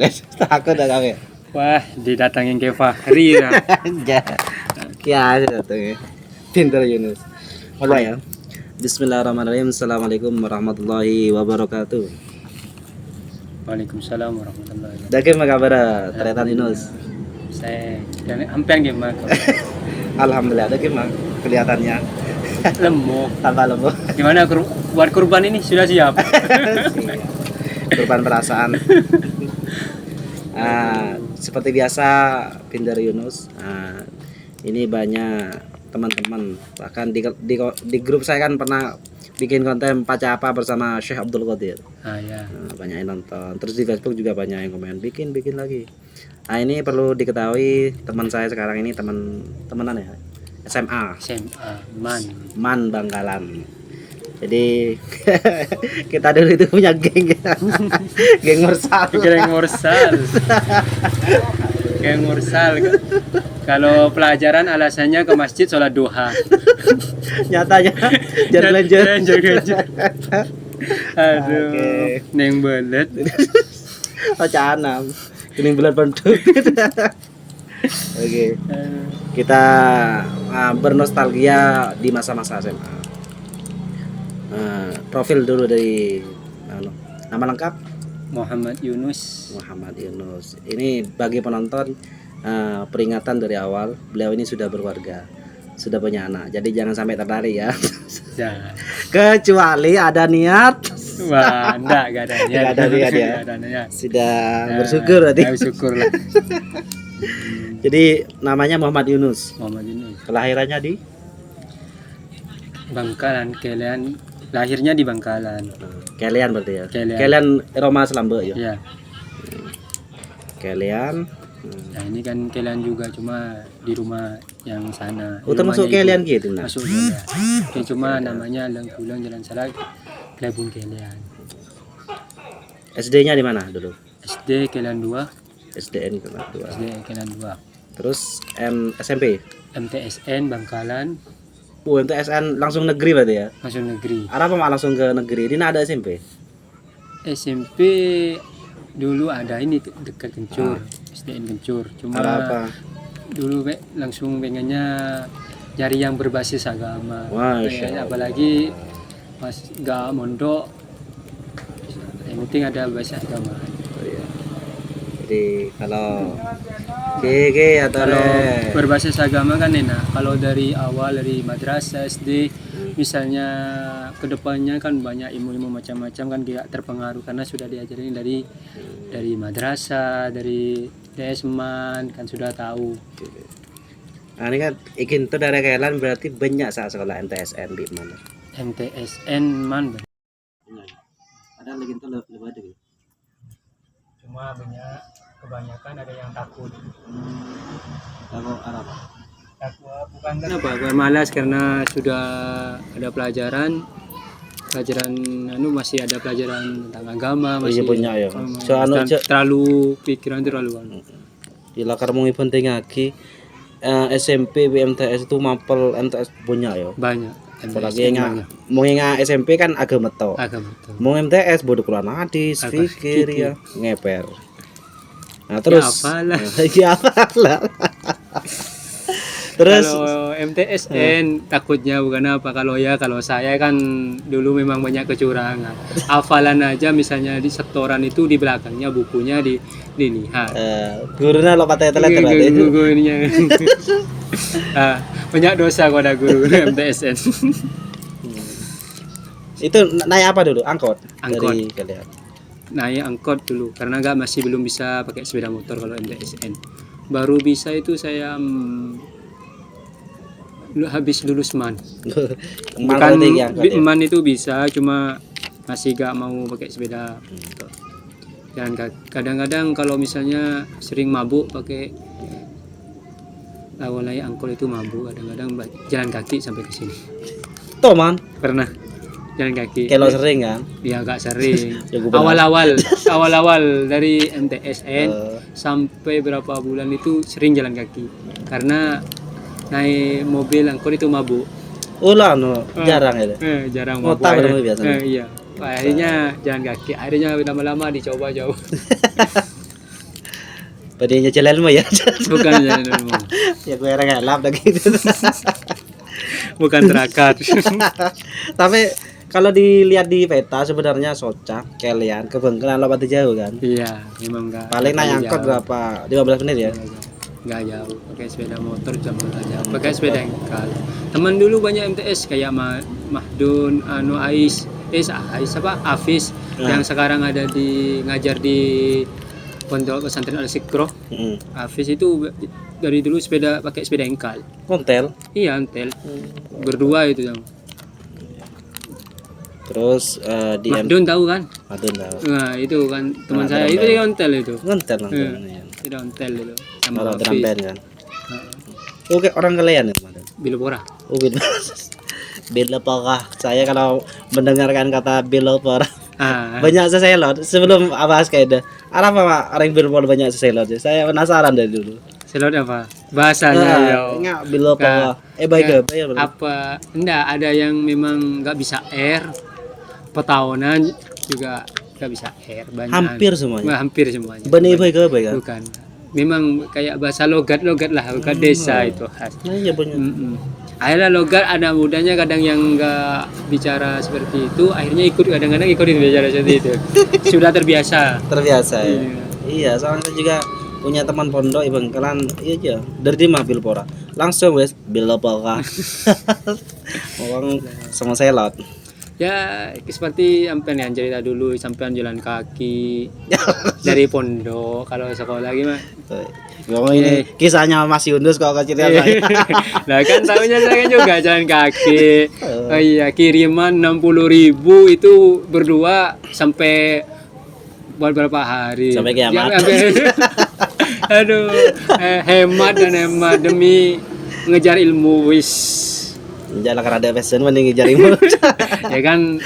guys. Takut dah kami. Wah, didatangin ke Fahri ya. Kia datang. Pintar Yunus. Mulai ya. Bismillahirrahmanirrahim. Assalamualaikum warahmatullahi wabarakatuh. Waalaikumsalam warahmatullahi wabarakatuh. Daging apa kabar? Ternyata Yunus. Saya dan hampir gimana? Alhamdulillah daging mah kelihatannya Lemuk. tambah lembut. Gimana buat kurban ini sudah siap? Kurban perasaan. Seperti biasa Pindar Yunus. Ini banyak teman-teman, bahkan di grup saya kan pernah bikin konten Paca Apa bersama Syekh Abdul Qadir. Ya. Banyak yang nonton. Terus di Facebook juga banyak yang komen bikin lagi. Ini perlu diketahui teman saya sekarang ini temenan ya, SMA Man Bangkalan. Jadi kita dulu itu punya geng Mursal. Kalau pelajaran alasannya ke masjid sholat duha. Nyatanya jalan-jalan. Aduh, Oke. neng belet. Canam. Kuning bulan penduduk. Oke. Kita bernostalgia di masa-masa SMA. Profil dulu dari nama lengkap Muhammad Yunus. Ini bagi penonton peringatan dari awal, beliau ini sudah berkeluarga, sudah punya anak, jadi jangan sampai tertarik ya. Jangan. Kecuali ada niat. Wah, enggak ada niat. Nggak ada niat ya. Nggak ada niat. Sudah bersyukur berarti. Bersyukur lah. Jadi namanya Muhammad Yunus. Muhammad Yunus. Kelahirannya di Bangkalan, Kalian. Lahirnya di Bangkalan. Kalian berarti ya. Kalian. Kalian Roma Selambe ya. Ya. Kalian. Nah, ini kan Kalian juga cuma di rumah yang sana. Oh, termasuk kalian gitu nah. Masuk ya. Ini cuma namanya Lengkulang Jalan Salak, Klebun Kalian. SD-nya di mana dulu? SD Kalian 2. SDN kelas 2. SD Kalian 2. Terus SMP. MTSN Bangkalan, MTSN langsung negeri berarti ya. masuk negeri. Apa mah langsung ke negeri? Ini ada SMP. SMP dulu ada ini dekat Kencur, SDN Kencur. Cuma Apa? dulu langsung pengennya cari yang berbasis agama. Masya Allah. Apalagi pas nggak mondok, yang penting ada basis agama. Oh, iya. Jadi kalau GG atau Kalau berbasis agama kan enak. Kalau dari awal dari madrasah SD, misalnya kedepannya kan banyak ilmu-ilmu macam-macam kan tidak terpengaruh karena sudah diajarin dari madrasah, dari desman kan sudah tahu. Nah, ini kan ikin itu dari kalian berarti banyak saat sekolah MTSN di mana? MTSN man. Ada lagi itu lebih ada. Cuma kebanyakan ada yang takut. Takut Arab. Bukan kenapa gue malas karena sudah ada pelajaran masih ada pelajaran tentang agama masih punya ya. Terlalu pikiran terlalu Di lakar mungi penting lagi SMP BMTS itu mapel MTS punya ya. banyak. Apalagi mau SMP kan agak meto. Mau MTS bodoh Quran hadis, fikir ya, ngeper. Nah, terus ya apalah. Terus kalau MTSN takutnya bukan apa kalau saya kan dulu memang banyak kecurangan. Hafalan aja misalnya di setoran itu di belakangnya bukunya dilihat. Gurunya lo patah telet berarti. Gurunya. Banyak dosa kepada guru MTSN. Itu naik apa dulu? Angkot. Angkot. Dari kalian. Naik angkot dulu karena masih belum bisa pakai sepeda motor kalau MTSN. Baru bisa itu saya habis lulus MAN. Bukan MAN itu bisa, cuma masih gak mau pakai sepeda. Dan kadang-kadang kalau misalnya sering mabuk pakai awal naik angkot itu mabuk, kadang-kadang jalan kaki sampai ke sini. Tuh man, pernah jalan kaki. Kalau sering kan? Ya agak sering. awal-awal dari MTSN sampai berapa bulan itu sering jalan kaki karena naik mobil angkot itu mabuk. Jarang ya? Jarang mabuk. Iya. Akhirnya jalan kaki. Akhirnya lama-lama dicoba jauh. Padahal nyecil ilmu ya. Bukan jalan ilmu. Ya gue ngelap dah gitu. Bukan terakat. Tapi kalau dilihat di peta sebenarnya Soca, Kelian, ke Bengkelan lewat jauh kan. Iya, memang enggak. Paling naik angkot berapa? 15 menit ya. Enggak jauh. Pakai sepeda motor jam jauh. Pakai sepeda engkal. Teman dulu banyak MTS kayak Mahdun, Ais apa? Afis yang sekarang ada di ngajar di Pondok Pesantren Al-Sikro. Afis itu dari dulu pakai sepeda engkal. Kontel. Iya, ontel. Berdua itu yang. Terus di Mahdun tahu kan? Mahdun tahu. Nah, itu kan teman saya itu dia ontel itu. Kontel langsung ya. Tidak ontel itu. Sama drum band kan. Oke, orang Kelian itu Mahdun. Bilopora. Oh, Bilopora. Saya kalau mendengarkan kata Bilopora banyak seselot sebelum bahas kayak apa Pak orang Bilopora banyak seselot. Saya penasaran dari dulu. Selot apa? Bahasanya ya. Enggak Bilopora. Baik apa? Enggak, ada yang memang enggak bisa R. Petahunan juga enggak bisa R banyak. Hampir semuanya. Hampir semuanya. Benih baik kan? Bukan. Memang kayak bahasa logat lah, logat desa itu khas. Nah, iya banyak. Akhirnya logat ada mudanya kadang yang enggak bicara seperti itu, akhirnya kadang-kadang ikut bicara seperti itu. Sudah terbiasa. Ya. Iya, soalnya saya juga punya teman pondok di Bengkelan, iya aja dari di Bilpora langsung wes Bilpora. Orang sama selot. Ya seperti sampean yang cerita dulu, sampean jalan kaki dari pondok kalau sekolah gimana? Ngomong ini kisahnya Mas Yunus kalau cerita saya. Nah kan tahunya saya juga jalan kaki. Oh iya, kiriman 60.000 itu berdua sampai beberapa hari. Sampai kiamat. Aduh, hemat demi ngejar ilmu wis. Jalan karena ada passion mending ngejar ilmu. Ya kan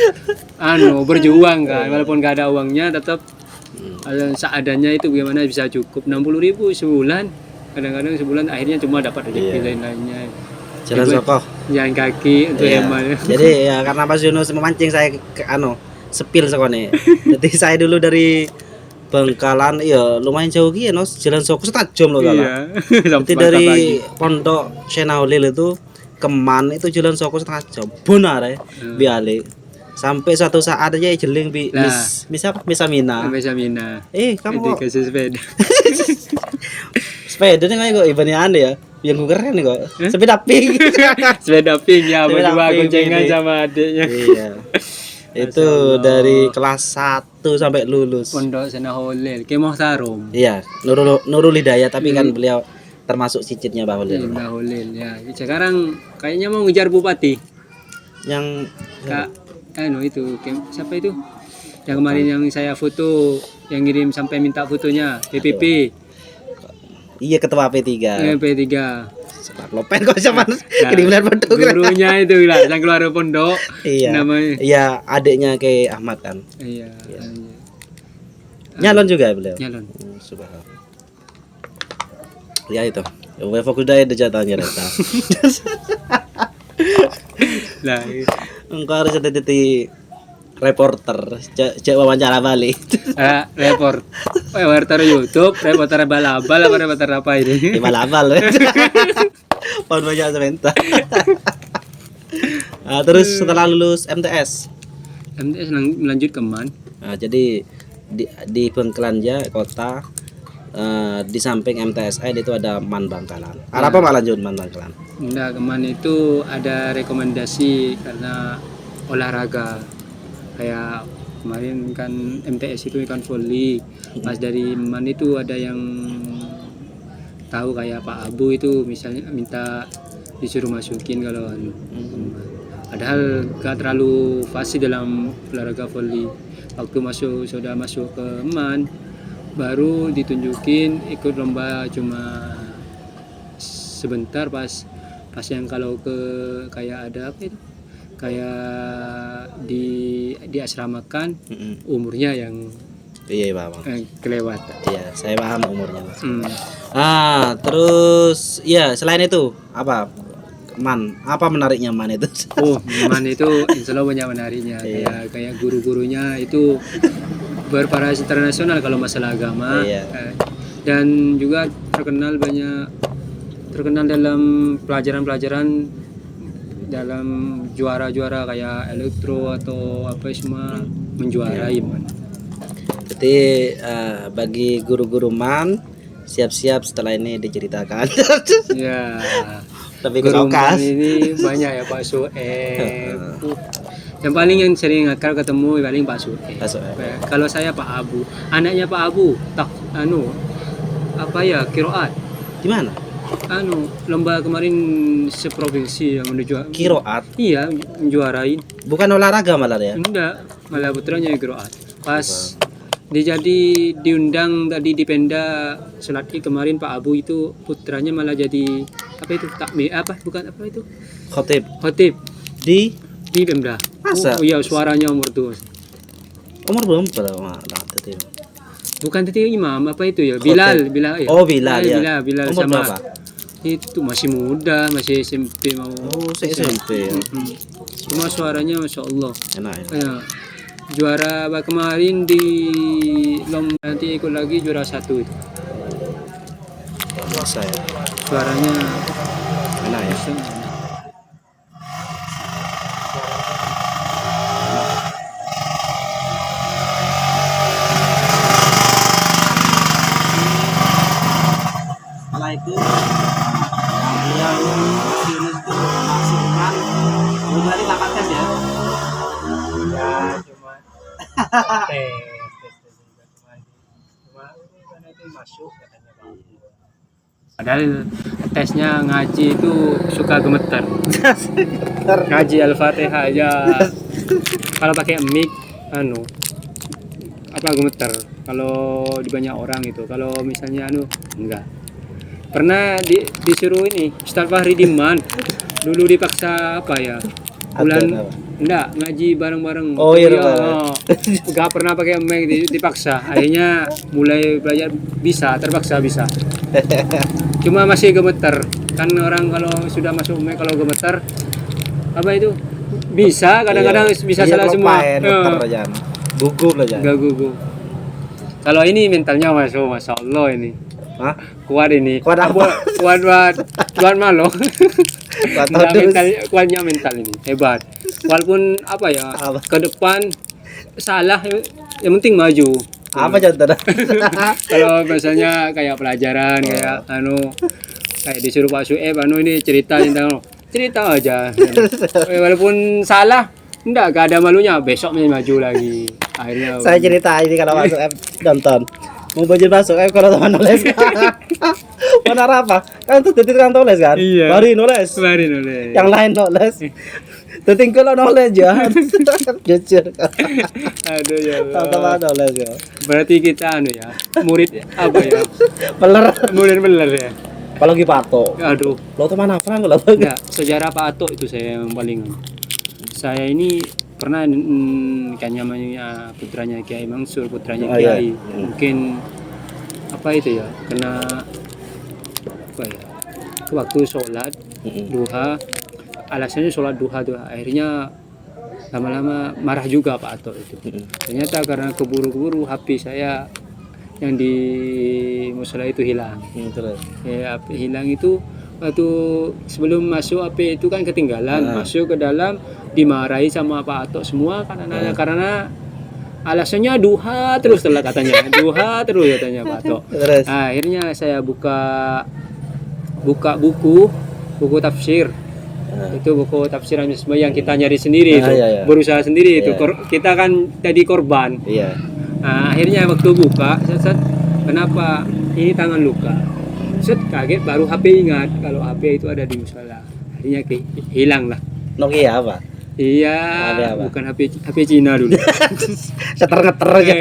berjuang kan, walaupun gak ada uangnya tetap seadanya itu bagaimana bisa cukup 60.000 sebulan. Kadang-kadang sebulan akhirnya cuma dapat rezeki lain-lainnya. Jalan sokoh, jalan kaki untuk hemat. Jadi ya karena Mas Yunus memancing saya ke sepil sekone. Jadi saya dulu dari Bengkalan iya lumayan jauh gitu no, jalan sokoh setengah jam loh kalau. Iya. Jadi dari Pondok Senaulil itu Keman itu jalan sokoh setengah jam. Benar ya. Bialik. Sampai suatu saat aja jeling Misamina. Kamu kok kasih sepeda. Sepeda nih kok ibanya ya. Yang gue keren nih kok. Sepeda pink. Sepeda pink ya, berdua goncengan sama adiknya. Iya. Itu dari kelas 1 sampai lulus. Pondok Senaulil, Kemah Sarum. Iya, Nurul Hidayah tapi kan beliau termasuk cicitnya Mbah Holil. Mbah Holil ya. Sekarang kayaknya mau ngejar bupati. Yang itu siapa itu? Yang kemarin yang saya foto, yang ngirim sampai minta fotonya, PPP. Iya, ketua P3. P3. Sebab lopen kok sama kiriman pondok. Gurunya itu lah, yang keluar pondok. Iya. Namanya. Iya, adiknya ke Ahmad kan. Iya. Nyalon juga beliau. Nyalon. Subhanallah. Ya itu. Fokus dari jatahnya data. Lah, engkau harus jadi reporter, cek wawancara balik. Reporter YouTube, reporter balabal apa reporter apa ini? Balabal. Pohon banyak sebentar. Nah, terus setelah lulus MTS lanjut ke MAN. Nah, jadi di Bengkelanja kota di samping MTSN itu ada MAN Bangkalan. Apa malah lanjut MAN Bangkalan? Enggak, ke MAN itu ada rekomendasi karena olahraga. Kayak kemarin kan MTS itu kan volley. Pas dari MAN itu ada yang tahu kayak Pak Abu itu misalnya minta disuruh masukin kalau padahal gak terlalu fasih dalam olahraga volley. Waktu sudah masuk ke MAN baru ditunjukin ikut lomba cuma sebentar pas yang kalau ke kayak ada apa itu kayak di asramakan umurnya yang kelewatan. Iya, saya paham umurnya. Terus ya selain itu apa MAN, apa menariknya MAN itu? MAN itu insya Allah banyak menariknya. Kayak guru-gurunya itu berparasi internasional kalau masalah agama. dan juga terkenal dalam pelajaran-pelajaran dalam juara-juara kayak elektro atau apa semua menjuarai man. Jadi bagi guru-guru MAN siap-siap setelah ini diceritakan. Ya. Tapi Guru kesokas. MAN ini banyak ya Pak Sueb. Yang paling yang sering akal ketemu paling Pak Sueb. Pak Sueb. Kalau saya Pak Abu, anaknya Pak Abu, kiroat. Gimana? Lomba kemarin seprovinsi yang menuju Kiroat. iya menjuarain. Bukan olahraga malah ya. Enggak, malah putranya yang kiroat. Pas dia jadi diundang tadi di Pemda sholat Id kemarin Pak Abu itu putranya malah jadi khotib Di di Pemda. Masa? Iya suaranya umur tuh. umur belum pada itu. Bukan tadi imam apa itu ya? Bilal ya. Oh, Bilal ya. Bilal Umur sama berapa? itu masih muda, masih SMP mau. Oh, SMP ya. Cuma suaranya Masya Allah. Enak ya. Ya, juara kemarin di lomba nanti ikut lagi juara 1 itu. Biasa ya. Suaranya Enak ya. Setelah itu yang masih masukkan belum lagi 8 tes ya. Ya cuma tes cuma karena itu masuk katanya Pak. Padahal tesnya ngaji itu suka gemeter. Ngaji Al-Fatihah aja. Kalau pakai mic gemeter. Kalau di banyak orang itu. Kalau misalnya enggak. Pernah disuruh ini Ustaz Fahri Diman dulu dipaksa enggak ngaji bareng-bareng. Oh iya. Enggak pernah pakai mic dipaksa. Akhirnya mulai belajar terpaksa bisa. Cuma masih gemeter. Kan orang kalau sudah masuk mic kalau gemeter bisa kadang-kadang bisa salah semua. Gugup aja. Enggak gugup. Kalau ini mentalnya Masya Allah ini. Hah? Kuat ini. Kuat apa? Kuat malu. Kuatnya mental ini hebat. Walaupun ke depan salah yang penting maju. Apa contohnya? Kalau misalnya kayak pelajaran kayak disuruh Pak Sueb ini cerita aja. Walaupun salah gak ada malunya, besoknya maju lagi. Akhirnya Saya cerita ini kalau masuk F nonton. Mau belajar masuk F kalau teman nulis. Benar apa? Kan tuh titik kan tulis kan? Iya. Baru nulis. Yang lain nulis. Titik kalau nulis ya. Jujur. Aduh ya Allah. Teman nulis ya. Berarti kita murid Beler. beler ya. Apalagi Pak Ato. Aduh. Lo teman apa lo? Enggak, sejarah Pak Ato itu saya yang paling. Saya ini pernah namanya putranya Kiai Mansur, putranya Kiai. Iya. Mungkin kena waktu sholat duha, alasannya sholat duha tuh akhirnya lama-lama marah juga Pak Ato itu. Ternyata karena keburu-buru HP saya yang di musola itu hilang. Terus. Ya, hilang itu waktu sebelum masuk HP itu kan ketinggalan, masuk ke dalam dimarahi sama Pak Ato semua karena alasannya duha terus katanya Pak Ato. Akhirnya saya buka buku tafsir. Itu buku tafsir yang kita nyari sendiri itu, berusaha sendiri itu. Kita kan jadi korban. Iya. Akhirnya waktu buka, kenapa ini tangan luka? Kaget baru HP ingat kalau HP itu ada di musola. Akhirnya hilang lah. Nokia apa? Iya, bukan HP Cina dulu. Ngeter aja.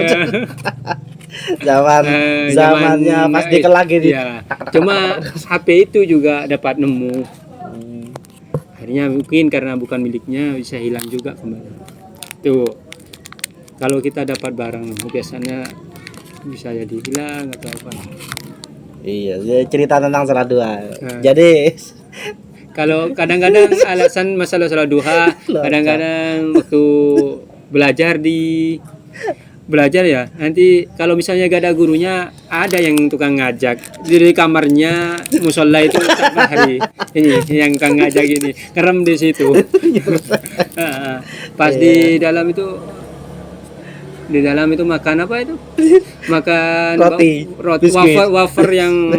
Zamannya pas lagi di. Iya. Cuma HP itu juga dapat nemu. Akhirnya mungkin karena bukan miliknya bisa hilang juga kembali. Tuh. Kalau kita dapat barang biasanya bisa jadi hilang atau apa. Iya, cerita tentang sholat duha. Jadi kalau kadang-kadang alasan masalah sholat duha, kadang-kadang waktu belajar di belajar ya. Nanti kalau misalnya gak ada gurunya, ada yang tukang ngajak di kamarnya musola itu tiap hari. Ini yang tukang ngajak ini, ngerem di situ. Pas di dalam itu makan apa itu? Makan Roti, wafer yang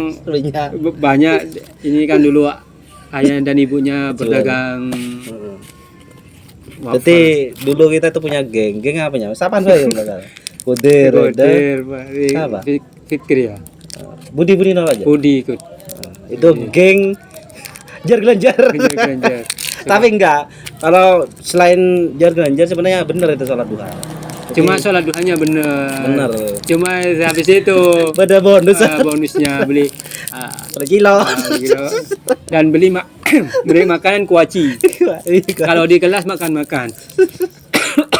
banyak. Ini kan dulu ayah dan ibunya berdagang wafer. Berarti dulu kita tuh punya geng apa ya? Siapa saya enggak? Kodir, apa? Fikri ya. Budi nama aja. Budi ikut. Itu geng jar-gelanjar. Tapi enggak. Kalau selain jar-gelanjar sebenarnya benar itu sholat duha. Cuma sholat duhanya bener. Cuma habis itu beda bonus. Bonusnya beli kilo. Dan beli makanan kuaci. Kalau di kelas makan.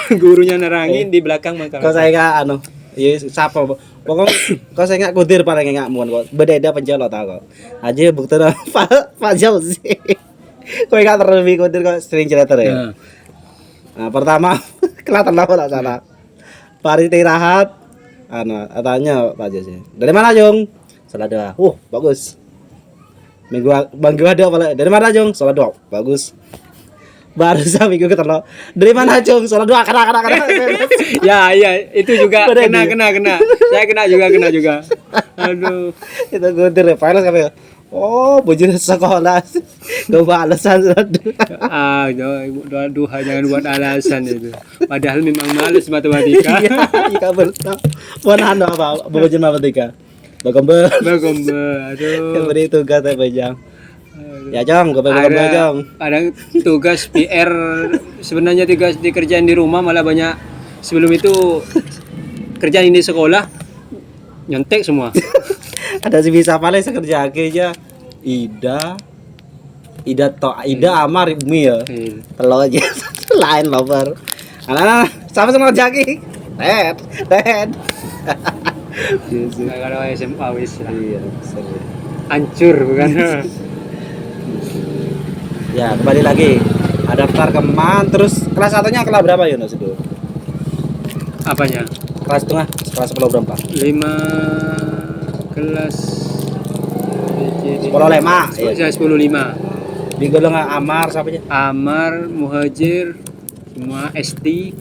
Gurunya nerangin di belakang makan. Kau saya enggak ya siapa pokoknya kau saya enggak kudir paling enggak muan kok. Beda penjolot aku. Aja bukti Pak Jauzi. Kau enggak terlebih kudir kok sering cerita ya. Nah, pertama kelihatan lah tak salah. Hari istirahat, tanya Pak Jose. Dari mana Jong? Salah doa. Bagus. Minggu ada apa? Dari mana Jong? Salah doa. Bagus. Baru minggu ketemu. Dari mana Jong? Salah doa. Kena. Ya, itu juga kena. Saya kena juga. Aduh. Itu gue dari finals kami. Bujur sekolah. Gak alasan duha jangan buat alasan itu. Padahal memang males matematika. Iya betul. Bukan apa? Bujur matematika. Bagombe. Aduh. Beri tugas Bajang. Ya Jong, gue Jong. Ada tugas PR sebenarnya tugas dikerjain di rumah malah banyak. Sebelum itu kerjaan di sekolah nyontek semua. Ada si bisa paling sekerja aja Ida Amar Umi ya. Telo aja lain lover. Anak sama jaki. Red. Nah, kalau SMA wis lah. Iya, hancur bukan. Ya, kembali lagi. Daftar keman terus kelas 1-nya kelas berapa Yunus itu? Apanya? Kelas tengah, kelas 10 berapa? 5 kelas 10 lema. Ya 10 5. Di golongan Amar siapa aja? Amar, Muhajir, semua ST.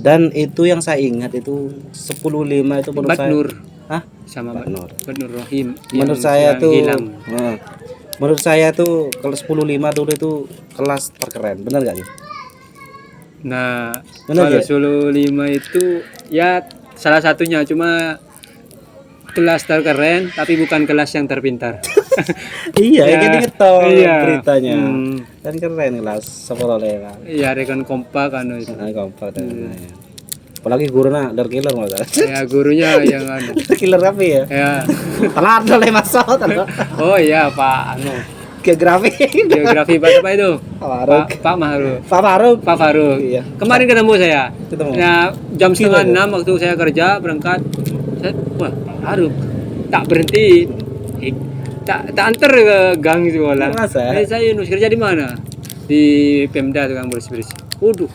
Dan itu yang saya ingat itu 10-5 itu menurut saya. Nur. Hah? Sama Badnur Rahim. Menurut saya tuh hilang. Menurut saya tuh kelas 10-5 dulu itu kelas terkeren. Benar enggak sih? Nah, kalau Solo 5 itu ya salah satunya, cuma kelas terkeren tapi bukan kelas yang terpintar. Iya, ya, ini ketol iya. Beritanya. Kan keren kelas 10 lema. Iya, rekon kompak kan itu. Kompak dan apalagi gurunya dari killer masalah. Ya gurunya yang killer apa ya? Ya. Telat oleh masuk. Oh iya Pak Geografi apa itu? Pak Faruk. Iya. Kemarin ketemu saya. Nah, jam 5:30 waktu saya kerja berangkat. Faruk tak berhenti. Tak antar ke gang sekolah. Saya Yunus kerja di mana? Di Pemda tukang bersih-bersih. Waduh,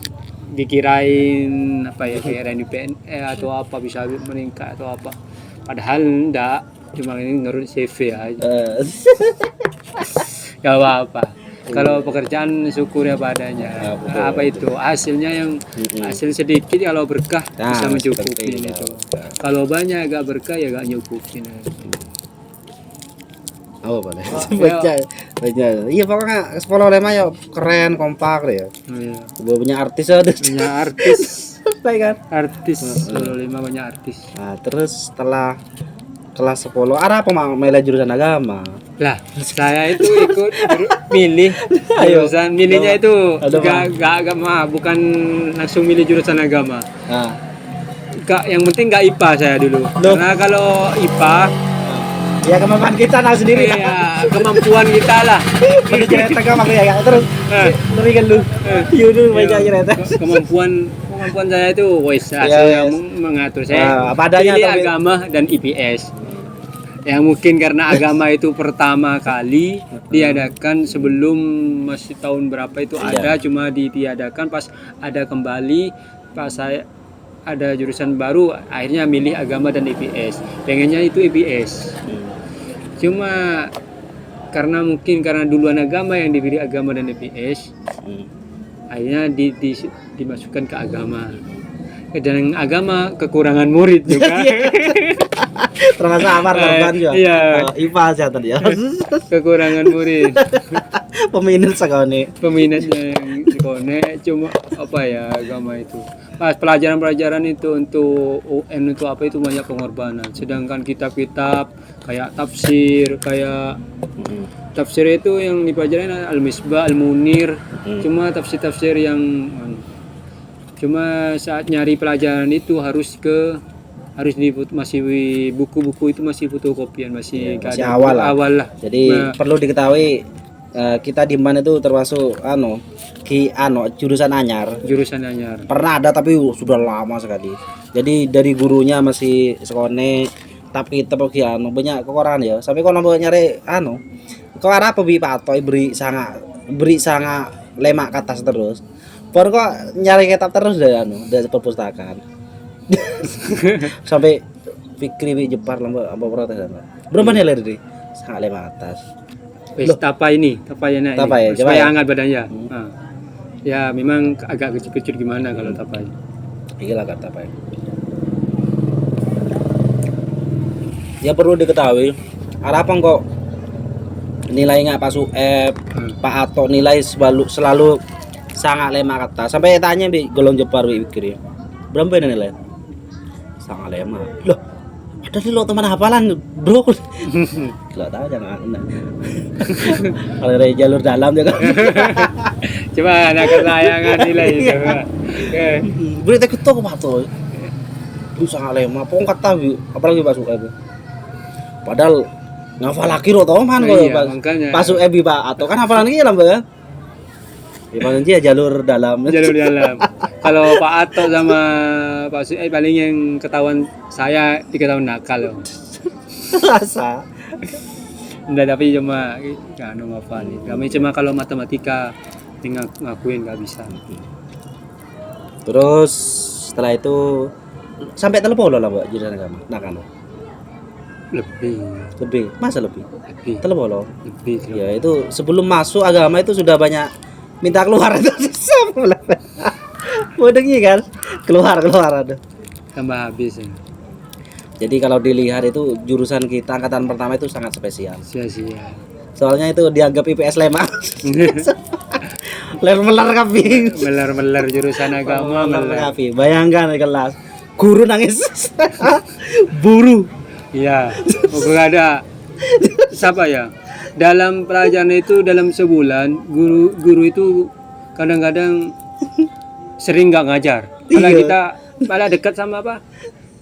dikirain apa ya? Kirain di PNE atau apa bisa meningkat atau apa. Padahal enggak, cuma ini ngurus CV aja. Gak apa-apa. Kalau pekerjaan syukur apa adanya. Apa itu hasilnya yang hasil sedikit kalau berkah bisa mencukupin itu. Kalau banyak agak berkah ya gak nyukupin. Oh boleh. Baca. Iya pokoknya sekolah lema ya keren kompak deh ya. Iya. Punya artis ada. Punya artis. Baik kan? Artis. Sekolah lema banyak artis. Nah terus setelah kelas 10 ada apa milih jurusan agama? Lah saya itu ikut milih jurusan. Milihnya itu gak agama, bukan langsung milih jurusan agama. Nah. Yang penting gak IPA saya dulu. Karena kalau IPA ya kemampuan kita tahu sendiri. Iya, kemampuan kita lah. Pada cerita kamu ya terus. Tapi kan lu. Yaudah banyak cerita. Kemampuan saya itu hasilnya mengatur saya. Apa adanya pilih agama dan IPS. Yang mungkin karena agama itu pertama kali diadakan sebelum masih tahun berapa itu ada, cuma ditiadakan pas ada kembali pas saya ada jurusan baru, akhirnya milih agama dan IPS. Pengennya itu IPS. Cuma karena duluan agama yang dipilih agama dan IPS, akhirnya dimasukkan ke agama. Dan agama kekurangan murid juga. Termasuk Amar korban juga. Iya. IPA aja tadi ya. Kekurangan murid. Peminat sekali. Peminatnya yang dikone, cuma apa ya, agama itu. Pas pelajaran-pelajaran itu untuk UN itu apa itu banyak pengorbanan. Sedangkan kitab-kitab kayak tafsir, tafsir itu yang dipelajarin Al-Misbah, Al-Munir. Cuma tafsir-tafsir yang cuma saat nyari pelajaran itu masih buku-buku itu masih fotokopian, masih awal lah. Jadi perlu diketahui kita di mana itu termasuk jurusan anyar. Pernah ada tapi sudah lama sekali. Jadi dari gurunya masih sekone tapi banyak kekurangan ya. Sampai kalau mau nyari kok arah apa patoi beri sangat lemak ke atas terus. Por kok nyari kitab terus dari perpustakaan. Sampai Fikri Jepar lomba protes. Berapa nilai tadi? Sangat lemak atas. Tapai enak ya, supaya hangat badannya. Ya memang agak kecil-kecil gimana kalau tapai. Iyalah kata tapai. Ya perlu diketahui, harapan kok nilainya Pak Sueb, Pak Ato nilai selalu sangat lemah kata. Sampai tanya golong Jepar Fikri. Berapa nilai? Sangat lemah. Loh, ada di lo teman hafalan bro. Kalau tahu jangan kalau dari jalur dalam juga. Coba anak kesayangan nilai itu. Berita kita kok tuh. Itu sangat lemah. Pokok kata apalagi Pak Sueb. Padahal ngafal lagi lo tau man Pak Sueb Pak atau kan hafalan lagi lah Mbak. Ya jalur dalam. Kalau Pak Ato sama Pak Sueb paling yang ketahuan saya 3 tahun nakal loh. Rasa. Enggak, tapi cuma ngafal. Kami cuma kalau matematika ngakuin nggak bisa. Terus setelah itu sampai telepon lah Mbak jurusan agama. Nakal lo. Lebih. Masa lebih? Telepon lo. Lebih. Ya itu sebelum masuk agama itu sudah banyak minta keluar itu sama lah. Bodohnya kan keluar ada. Tambah habis ya. Jadi kalau dilihat itu jurusan kita angkatan pertama itu sangat spesial. Sia-sia. Soalnya itu dianggap IPS lemah. Melar kapi. Melar jurusan agama melar. Bayangkan di kelas guru nangis. Buru. Iya. Bukan ada. Siapa ya? Dalam pelajaran itu dalam sebulan guru itu kadang-kadang sering nggak ngajar. Karena kita malah dekat sama apa?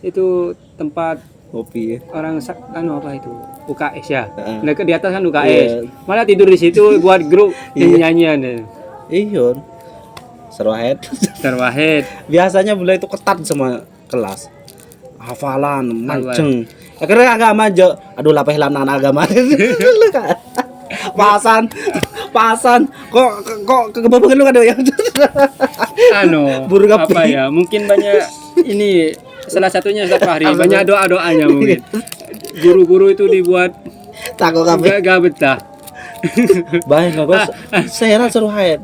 Itu tempat kopi orang apa itu UKS ya. Mereka di atas kan UKS. Malah tidur di situ buat grup nyanyian. Iya. Serwahed. Biasanya mulai itu ketat sama kelas. Hafalan, maceng. Akhirnya agama aja. Aduh lapeh lam agama. Pasan. Kok kebabangan lu kan ya? Buruk apa ya? Mungkin banyak ini salah satunya Ustaz Fahri. Banyak doa-doanya mungkin. Guru-guru itu dibuat takut kabeh. Gak betah. Baik enggak saya suruh hayat.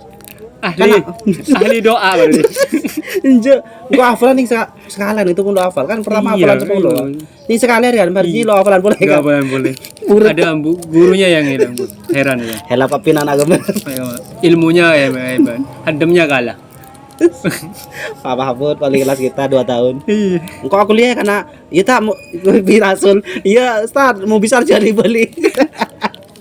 Ahli doa berarti. Enggak, gua hafalan nih sekalian itu pun lo hafal kan pertama hafalan 10. Ini sekalian kan berarti lo hafalan boleh kan? Enggak boleh. Ada gurunya yang hilang, Bu. Heran ya. Hela papinan agama. Ilmunya hebat. Hademnya kalah. Papa Habud paling kelas kita 2 tahun. Iya. Engkau aku lihat karena ya tak mau birasul. Iya, Ustaz mau bisa jadi beli.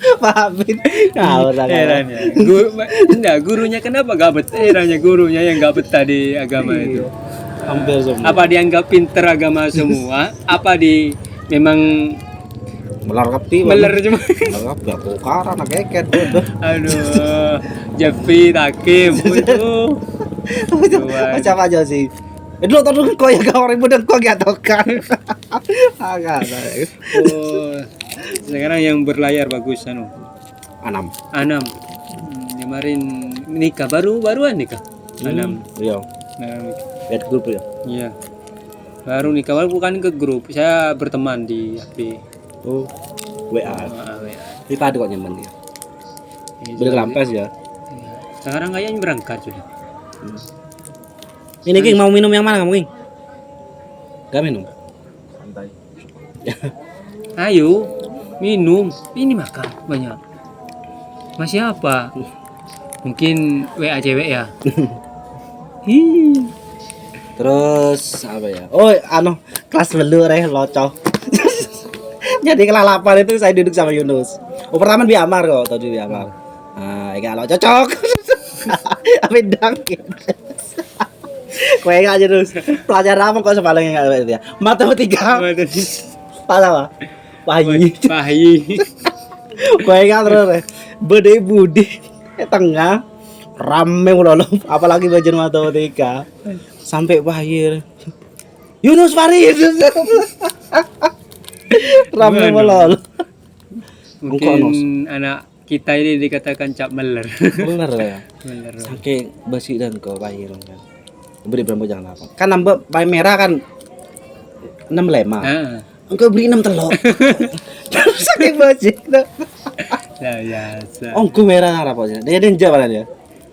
Pahamin. Heran ya. Gurunya kenapa gak betah? Herannya gurunya yang gak betah di agama itu. Hampir semua. Apa dianggap pinter agama semua? Apa memang melar cuma. Melar gak pokar anak keket. Aduh. Jeffy Takim itu. Macam aja sih. Dulu tadi kau yang kau orang muda kau gak tahu kan. Agak. Sekarang yang berlayar bagus Anam. Kemarin nikah baruan nikah. Anam. Iya. Lihat grup ya. Iya. Baru nikah, bukan ke grup, saya berteman di HP. Oh, WA. WA. Kita ada kok nyaman dia. Ini Beli sudah- lampes ya. Iya. Sekarang kayaknya berangkat sudah. Ini King mau minum yang mana kamu King? Gak minum. Santai. Ayo minum, ini makan banyak. Masih apa? Mungkin WA cewek ya. Hi. Terus apa ya? Oh, kelas belur loco. Jadi kelalapan itu saya duduk sama Yunus. Oh, pertama di Amar kok, tadi di Amar. Nah, ini lo cocok. Apa dang? Kowe enggak aja terus. Pelajaran apa kok sepaling enggak ya? Matematika. Pas apa? Pahyi. Pahyi. Kowe enggak terus. Bede budi tengah rame mulu apalagi belajar matematika. Sampai Pahyi. Yunus Farid. Rame mulu. Mungkin anak kita ini dikatakan cap meler. Bener ya. Meler. Saking besi dan kau Pahyi kan. Beri berapa jangan apa. Kan nambah pay merah kan 6 lema. Ah. Engkau beri 6 telur. Saking besi. Ya biasa. Oh, engkau merah apa aja. Dia jawaban ya.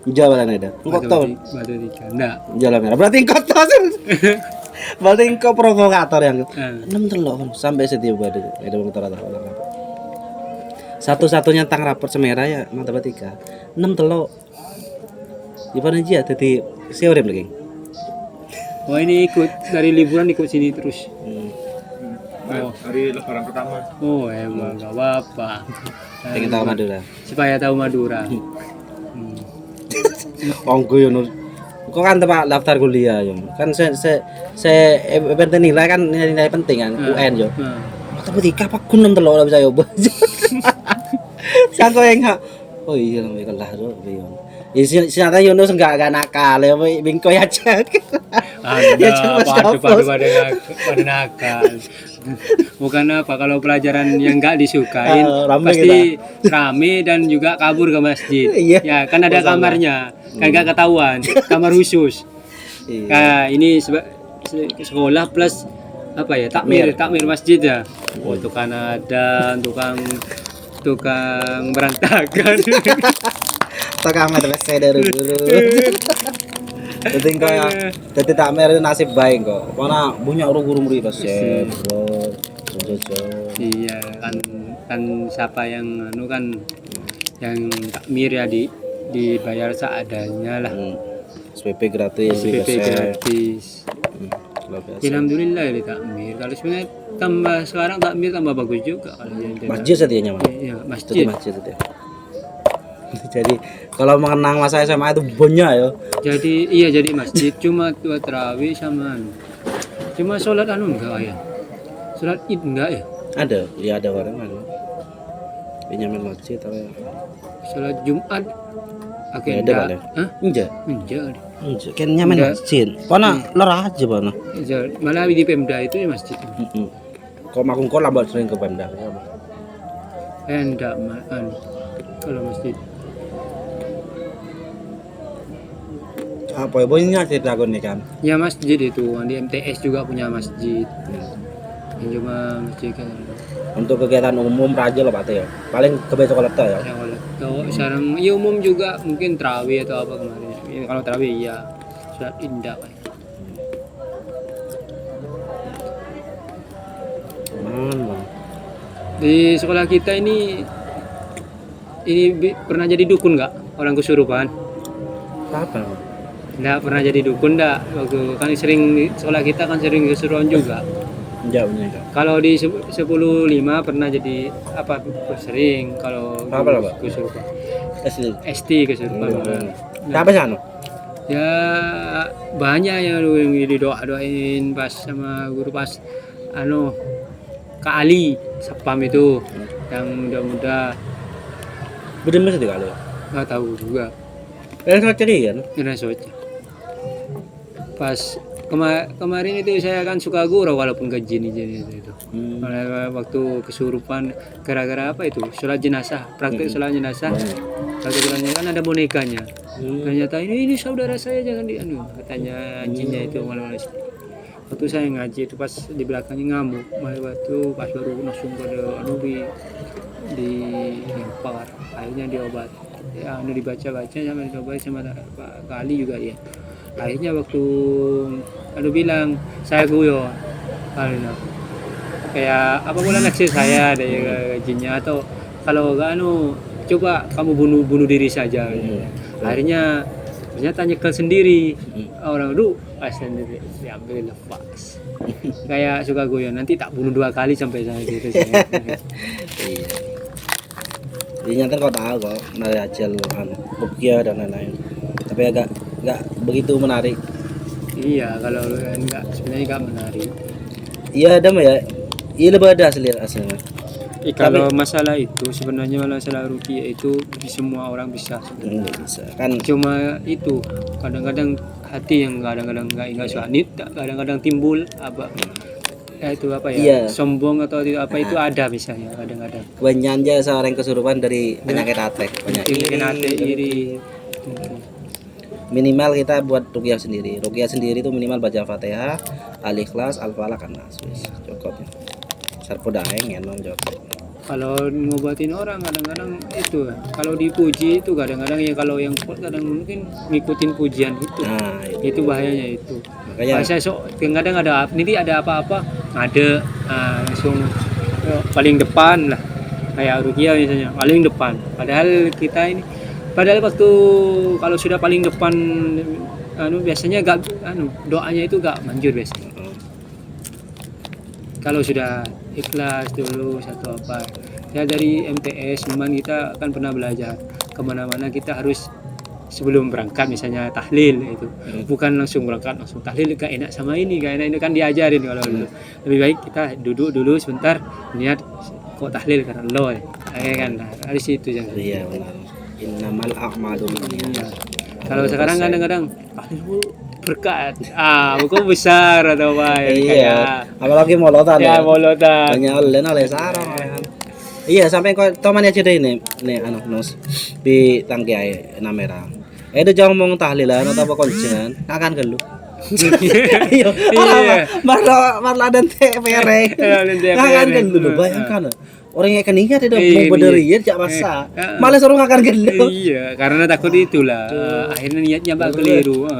Jawaban ada. Engkau tahu. Matematika. Enggak. Jalan merah. Berarti engkau tahu. Berarti engkau provokator yang 6 telur sampai setiap ada motor atau apa. Satu-satunya tang rapor semerah ya matematika. 6 telur. Gimana aja jadi teori lagi. Wah ini ikut dari liburan ikut sini terus. Oh, Hari lebaran pertama. oh hebat, nggak apa-apa. Pengen tahu Madura. Supaya tahu Madura. Ongko yo nur. Kok kan tempat daftar kuliah yo. Kan penting nilai kan nilai penting kan UN yo. Matematika apa kunum telur ora bisa yo. Sangko enggak. Oh iya namanya kelah do pion. Sinata Yunus enggak nakal ya bingko aja. Ya cuma Pada nakal. Bukan apa kalau pelajaran yang enggak disukain rame pasti rame dan juga kabur ke masjid. Iya. Ya kan ada kamarnya, kan enggak ketahuan, kamar khusus. Iya. Nah, ini sekolah plus apa ya? Takmir masjid ya. Oh, tukang ada, tukang berantakan. Tukang madrasah dari guru. Penting kayak jadi takmir itu nasib baik kok. Mana banyak guru murid pas ya. Iya kan siapa yang kan yang takmir ya dibayar seadanya lah. SPP gratis, SPP gratis. Luar biasa. Alhamdulillah ya di takmir. Kalau sebenarnya tambah sekarang takmir tambah bagus juga kalau yang Masjid setianya mah. Iya, Itu masjid. masjid itu ya. Jadi kalau mengenang masa SMA itu banyak ya. Jadi masjid cuma buat tarawih sama cuma sholat enggak ya. Sholat Id enggak ya? Ada, ya ada orang kan. Pinjaman masjid atau ya. Sholat Jumat Ya, ada agenda. boleh. Hah? Enggak. Enggak. Enggak. Kan nyaman Enggak. masjid. Pana lerah aja pana. Malah di Pemda itu ya masjid. Kok makung kok lambat sering ke Pemda. Enggak kalau masjid. Apa ya banyak cerita gue nih kan. Ya masjid itu di MTS juga punya masjid. Yang cuma masjid kan. Untuk kegiatan umum raja loh Pak ya. Paling ke sekolah ya. Ya kalau sekarang ya umum juga mungkin tarawih atau apa kemarin. Ya, kalau tarawih ya sholat indah kan. Bang. Di sekolah kita ini pernah jadi dukun nggak orang kesurupan? Apa? Nggak pernah jadi dukun nggak? Waktu kan sering di sekolah kita kan sering kesurupan juga. Enggak benar. Kalau di 10.5 pernah jadi apa sering kalau Apa, Pak? kesurupan. Asli. ST kesurupan. Apa sih anu? Ya banyak yang didoain pas sama guru pas Kak Ali Sapam itu yang muda-muda Bener mesti kali. nggak tahu juga. Nggak cerian. Kena soca. Pas kemarin itu saya kan suka gurau walaupun gaji itu. Waktu kesurupan gara-gara apa itu? Sholat jenazah, praktek sholat jenazah. Praktek sholat jenazah kan ada bonekanya. Ternyata ini saudara saya jangan katanya jinnya itu malah waktu saya ngaji itu pas di belakangnya ngamuk, waktu pas baru langsung pada dilempar, akhirnya diobat, ya dibaca sampai diobat sama Pak Kali juga ya. Akhirnya waktu bilang saya guyon kayak apa bulan naksir saya dari jinnya, atau kalau enggak coba kamu bunuh diri saja. Akhirnya ternyata nyekel sendiri, orang sendiri diambil lepas. Kayak suka guyon, nanti tak bunuh 2 kali sampai saya gitu. Iya. Jadi nyata kau tahu kok dari Acel Rukia dan lain-lain. Tapi agak nggak begitu menarik. Iya, kalau enggak sebenarnya enggak menarik. Iya ada mah ya. Iya lebih ada aslinya. Kalau masalah itu sebenarnya masalah ruqyah itu semua orang bisa sebenarnya. Bisa kan. Cuma itu kadang-kadang hati yang kadang-kadang enggak suanit, kadang-kadang timbul apa itu apa ya, iya. sombong atau apa itu ada misalnya kadang-kadang. Kebanyakan aja seorang kesurupan dari penyakit hati, banyak iri. Minimal kita buat ruqyah sendiri. Ruqyah sendiri itu minimal baca Fatihah, Al-Ikhlas, Al-Falaq, An-Nas. Cukup. Sarpo daeng ya non cukup. Kalau ngobatin orang kadang-kadang itu, kalau dipuji itu kadang-kadang ya, kalau yang kadang mungkin ngikutin pujian itu. Nah, itu bahayanya itu. Makanya saya kadang ada apa-apa langsung paling depan lah, kayak ruqyah misalnya paling depan, padahal waktu kalau sudah paling depan biasanya doanya itu gak manjur biasanya. Kalau sudah ikhlas dulu satu apa ya, dari MTS memang kita kan pernah belajar kemana-mana kita harus sebelum berangkat misalnya tahlil itu, bukan langsung berangkat langsung tahlil, gak enak sama ini kan diajarin. Kalau dulu lebih baik kita duduk dulu sebentar, niat kok tahlil karena Allah ya kan, dari situ jangan. iya benar. Innamal a'malu Iya. Kalau sekarang kadang-kadang tahlil berkat bukan besar atau apa ya, iya, apalagi molotan ya molotan banyak oleh sarong kan. Iya sampai kau teman aja deh ini nus di tangki air namera. Itu jangan ngomong tahlilan atau apa konjen akan gelu. Iya. Marla dan TPR. Akan gelu bayangkan. Orang yang keningnya tidak mau berdiri jak masa. Malah suruh akan gelu. Iya, karena takut itulah. Akhirnya niatnya bak keliru.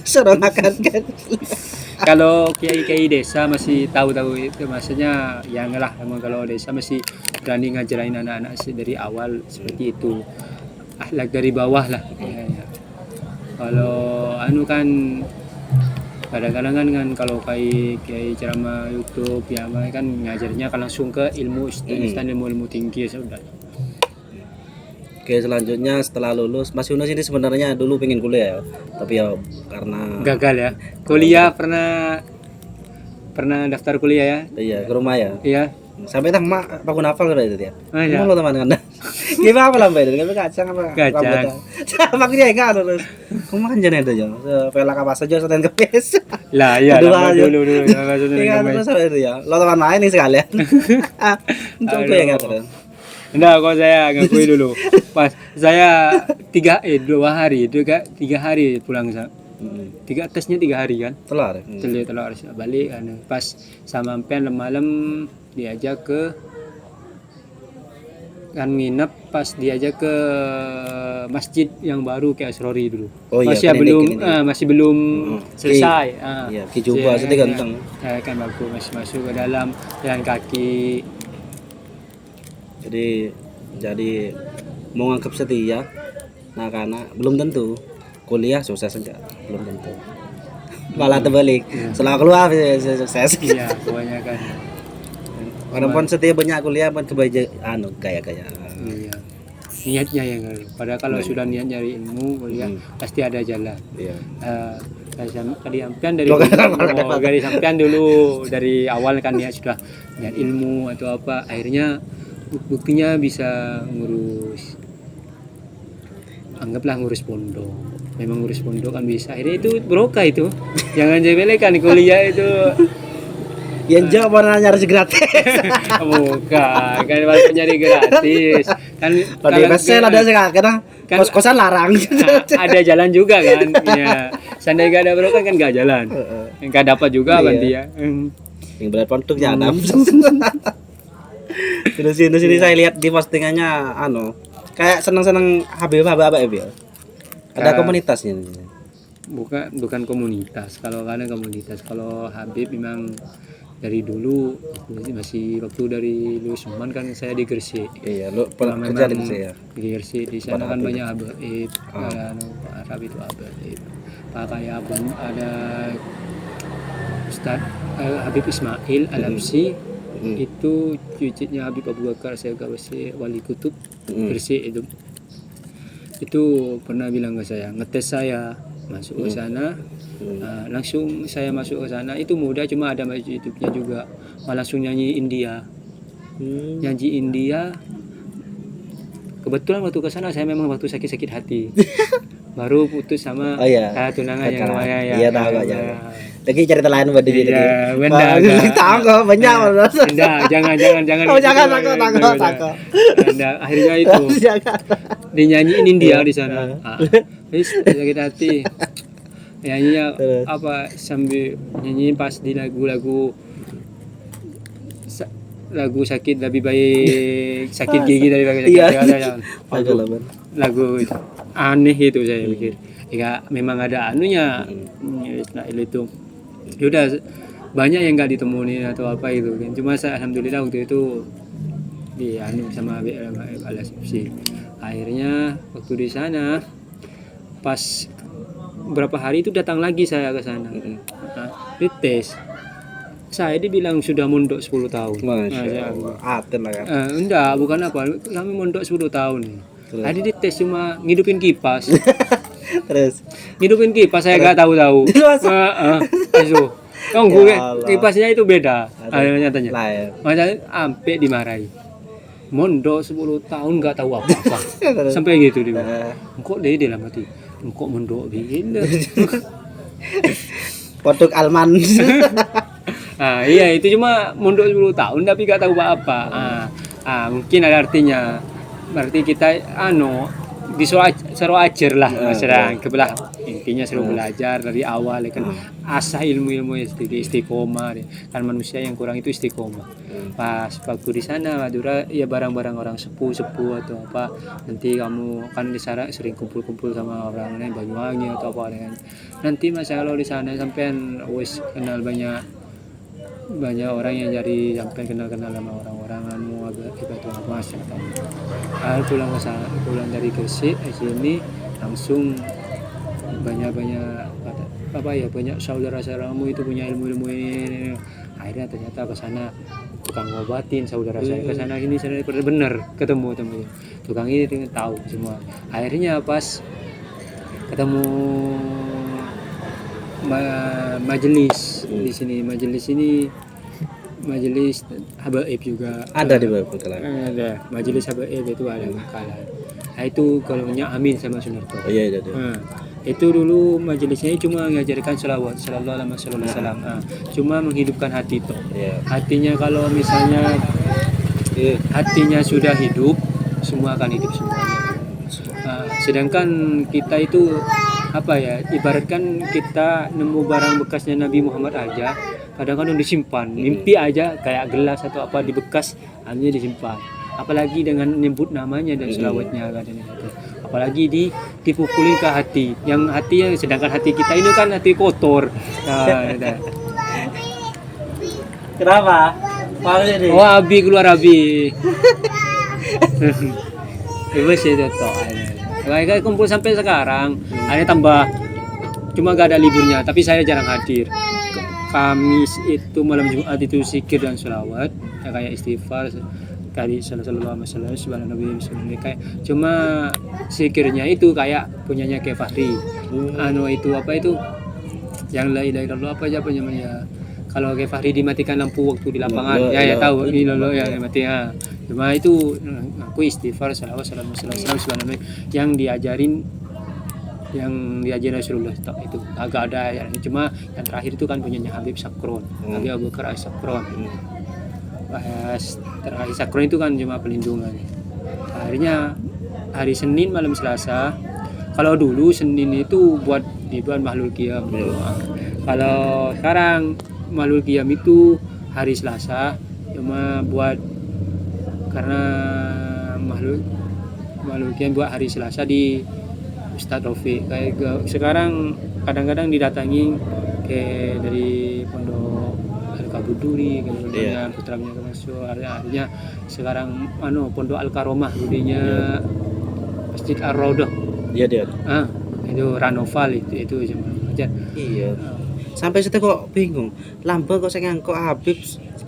Suruh akan gelu. Kalau kiai-kiai desa masih tahu-tahu itu, maksudnya yang lah, emang kalau desa masih berani ngajarin anak-anak dari awal seperti itu, akhlak dari bawah lah. Ya. Kalau kan kadang-kadang kan kalau kiai ceramah YouTube ya kan ngajarnya kan langsung ke ilmu ilmu tinggi sudah. Oke, selanjutnya setelah lulus Mas Yunus ini sebenarnya dulu pengen kuliah ya, tapi ya karena gagal ya. Kuliah pernah daftar kuliah ya? Iya, ke rumah ya. Iya. Sampai tak mak aku nafal kalau itu dia. Iya. Mau lo teman kan. Gimana apa lambai itu? Kami kacang apa? Kacang. Sama dia enggak lulus. Kamu makan jenis itu ya. Vela kapas aja soten kepes. Lah iya dulu. Iya, terus itu ya. Lo teman lain nih sekalian. Coba ya enggak terus. Enggak, kok saya ngakui dulu. Pas saya 3 hari pulang. 3 tesnya 3 hari kan. Telar. Telar balik kan. Pas sama sampean malam diajak ke kan nginep, pas diajak ke masjid yang baru kayak Asrori dulu. Oh, iya, masih belum selesai. Iya, Ki Juba sedih ganteng. Ya kan bagus, masih masuk ke dalam jalan kaki. Jadi mau nganggap setia nah karena belum tentu kuliah sukses enggak, belum tentu, malah terbalik setelah keluar sukses. Iya kebanyakan orang setia banyak kuliah pun kebanyakan gaya-gaya. Iya, niatnya yang padahal kalau sudah niat nyari ilmu kuliah pasti ada jalan. Iya. Dari sampean dari sampean dulu dari awal kan ya sudah niat ilmu atau apa, akhirnya buktinya bisa anggaplah ngurus pondok. Memang ngurus pondok kan bisa, akhirnya itu berokah itu. Jangan jebelekan kuliah itu. Yang jawab mana nyari gratis. Bukan, kan walaupun nyari gratis. Kan kalau di Pesel ada sekarang kos-kosan larang. Ada jalan juga kan. Ya. Seandainya gak ada barokah kan gak jalan. Gak dapat juga Iya. ganti ya. Yang berat pontuk ya ada. Terus ini saya lihat di postingannya kayak seneng-seneng Habib ya. Ada komunitasnya. Bukan komunitas. Kalau karena komunitas, kalau Habib memang dari dulu masih waktu dari lulus Suman kan saya di Gresik. Iya, lu Kalau kerja di memang sini ya. di Gresik di sana Pada kan Habib. banyak Habib, Pak Arab itu Habib. Pak kayak ada Ustadz Habib Ismail Al-Habsyi, itu cucunya Habib Abu Bakar Segawasi Wali Kutub Gresik itu pernah bilang ke saya, ngetes saya masuk ke sana. Langsung saya masuk ke sana, itu mudah, cuma ada masuk YouTube-nya juga, langsung nyanyi India. Nyanyi India. Kebetulan waktu ke sana saya memang waktu sakit-sakit hati. Baru putus sama tunangan yang namanya ya. Iya, tahu ya. Lagi cerita lain buat dia. Iya, benar. Tahu kok banyak banget. Tidak, jangan. Oh, jangan takut. Nah, akhirnya itu dinyanyiin India di sana. Wis sakit hati. Nyanyinya apa sambil nyanyi pas di lagu sakit lebih baik sakit gigi daripada sakit lagu itu aneh itu saya pikir ya memang ada anunya itu udah banyak yang nggak ditemuin atau apa itu kan, cuma saya alhamdulillah waktu itu di anu sama Al-Habsyi. Akhirnya waktu di sana pas berapa hari itu datang lagi saya ke sana. Dites. Saya dibilang sudah mondok 10 tahun. Masya Allah. Aten lah kan. Enggak, bukan apa. Kami mondok 10 tahun. Tadi dites cuma ngidupin kipas. Terus Ngidupin kipas saya enggak tahu-tahu. Itu. Kipasnya itu beda. Nyatanya. Makanya sampai dimarahi. Mondok 10 tahun enggak tahu apa-apa. Sampai gitu dia. Kok dia dalam hati. Kok mondok begini? Podok Alman. Iya itu cuma mondok 10 tahun tapi gak tahu apa-apa. Mungkin ada artinya. Berarti kita disuruh ajar lah, sedang kebelah intinya suruh belajar dari awal ya kan, asah ilmu istiqomah kan, manusia yang kurang itu istiqomah. Pas waktu di sana Madura ya barang-barang orang sepuh atau apa, nanti kamu kan di sana sering kumpul-kumpul sama orang lain Banyuwangi atau apa kan, nanti masa kalau di sana sampean wis kenal banyak orang yang jadi sampai kenal sama orang-orang agak ibadah mas ya kan. Pulang dari Gresik ke sini langsung banyak saudara-saudaramu itu punya ilmu ini. Akhirnya ternyata ke sana tukang ngobatin saudara saya, ke sana ini saya benar ketemu teman tukang ini tahu semua. Akhirnya pas ketemu majelis di sini, majelis habaib juga ada di Bangkalan. Ada majelis habaib itu ada Bangkalan. Nah itu kalaunya Amin sama Sunarto. Iya. Itu dulu majelisnya cuma mengajarkan selawat sallallahu alaihi wasallam. Cuma menghidupkan hati itu. Hatinya kalau misalnya hatinya sudah hidup, semua akan hidup semuanya. Sedangkan kita itu ibaratkan kita nemu barang bekasnya Nabi Muhammad aja, kadang-kadang disimpan, mimpi aja kayak gelas atau apa di bekas, hanya disimpan. Apalagi dengan menyebut namanya dan selawatnya kadang-kadang itu. Apalagi dipukulin ke hati, sedangkan hati kita ini kan hati kotor. Kenapa? Ini? Oh, keluar abi. Itu sih toh. Mereka kumpul sampai sekarang, ada tambah, cuma gak ada liburnya, tapi saya jarang hadir. Kamis itu malam Jumat itu zikir dan sholawat, kayak istighfar, kali sallallahu alaihi wasallam Nabi Muhammad kayak, cuma zikirnya itu kayak punyanya kayak Fahri. Itu apa itu? Yang la ilaha illallah apa namanya? Kalau kayak Fahri dimatikan lampu waktu di lapangan, tahu ini loh ya mati ya. Cuma itu aku istighfar salawat yang diajarin Rasulullah itu agak ada ya. Cuma yang terakhir itu kan punyanya Habib Sakron, Habib Abu Bakar Sakron. Terakhir Sakron itu kan cuma pelindungan. Akhirnya hari Senin malam Selasa, kalau dulu Senin itu buat dibuat Mahlul Qiyam. Kalau sekarang Mahlul Qiyam itu hari Selasa, cuma buat karena Mahlul Qiyam buat hari Selasa di Ustadz Rofi. Sekarang kadang-kadang didatangi dari pondok Al-Kabuduri, kemudian putranya termasuk artinya sekarang pondok Al-Karomah, budinya Masjid Ar-Raudhah. Dia. Itu Ranoval itu cuma aja. Iya. Sampai situ kok bingung. Lambang kok saya ngangkok Habib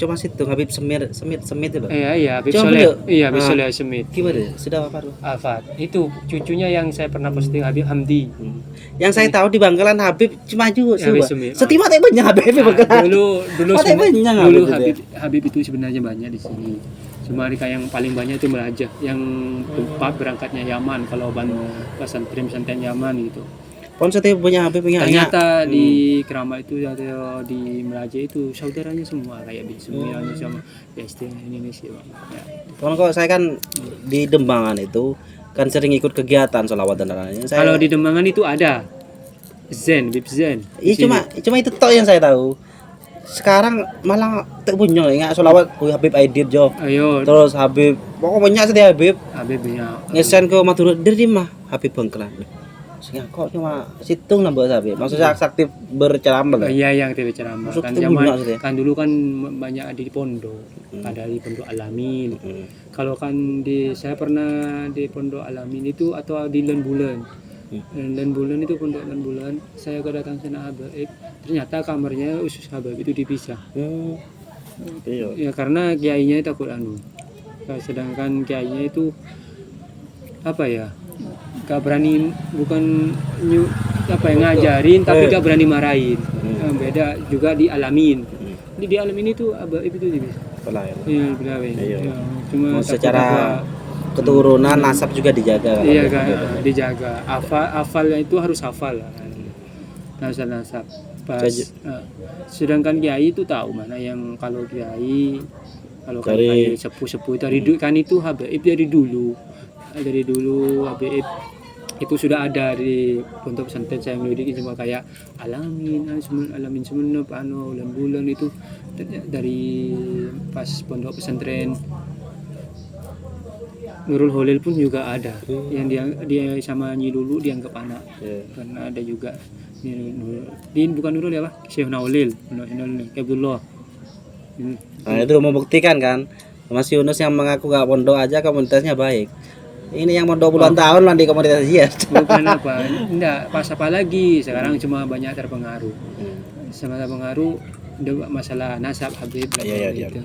cuma situ Habib Semit itu, Pak. Iya, Habib Coba Soleh. beliau. Iya, Habib Soleh Semit. Gimana? Sudah apa tuh? Alfat. Itu cucunya yang saya pernah posting, Habib Hamdi. Yang saya tahu di Bangkalan Habib cuma juga. Habib Semit. Setima teh banyak Habib di Bangkalan. Dulu Habib itu sebenarnya banyak di sini. Cuma yang paling banyak itu Merajah, yang tempat berangkatnya Yaman, kalau pesantren Yaman gitu. Pon setia punya Habib punya. Ternyata di Kerama itu atau di Merajah itu saudaranya semua kayak semuanya sama PST Indonesia. Ya. Pon kok saya kan di Dembangan itu kan sering ikut kegiatan sholawat dan lain-lain. Kalau di Dembangan itu ada Habib Zen. Iya cuma itu tok yang saya tahu. Sekarang malah tak punya ingat sholawat Habib Aidit Jo. Ayo. Terus Habib pokoknya setia Habib. Habibnya. Ngesen ke Madura dari mah Habib Bangkalan. Sehingga kok cuma situng nambah Habib. Maksudnya aktif berceramah lah. Iya, yang TV ceramah. Maksud Kan itu zaman benar, kan dulu kan banyak di pondok. Ada di Pondok Alamin. Kalau kan saya pernah di Pondok Alamin itu atau di Lembulan. Lembulan itu pondok Lembulan, saya kedatang sana Habib. Ternyata kamarnya usus Habib itu dipisah. Iya. Ya karena kiainya takut sedangkan kiainya itu apa ya? Gak berani ngajarin tapi gak berani marahin. Beda juga di Alamin. Di Alamin itu Habib itu dipisah. Iya, Iya. Cuma secara keturunan nasab juga dijaga. Iya kan, dijaga. Hafalnya itu harus hafal kan. Nasab. Sedangkan kiai itu tahu mana yang kalau kiai sepuh-sepuh itu kan itu Habib dari dulu Habib itu sudah ada di pondok pesantren saya mendidik cuma kayak alamin semenep bulan itu dari pas pondok pesantren Nurul Holil pun juga ada yang dia sama Nyi Lulu dianggap anak karena ada juga bukan Nurul ya Pak Syekh Naulil Abdullah. Nah itu membuktikan kan Mas Yunus yang mengaku gak pondok aja komunitasnya baik. Ini yang pondok puluhan tahun lah di komunitas dia. Bukan apa, enggak pas apa lagi sekarang cuma banyak terpengaruh. Sama terpengaruh masalah nasab Habib gitu.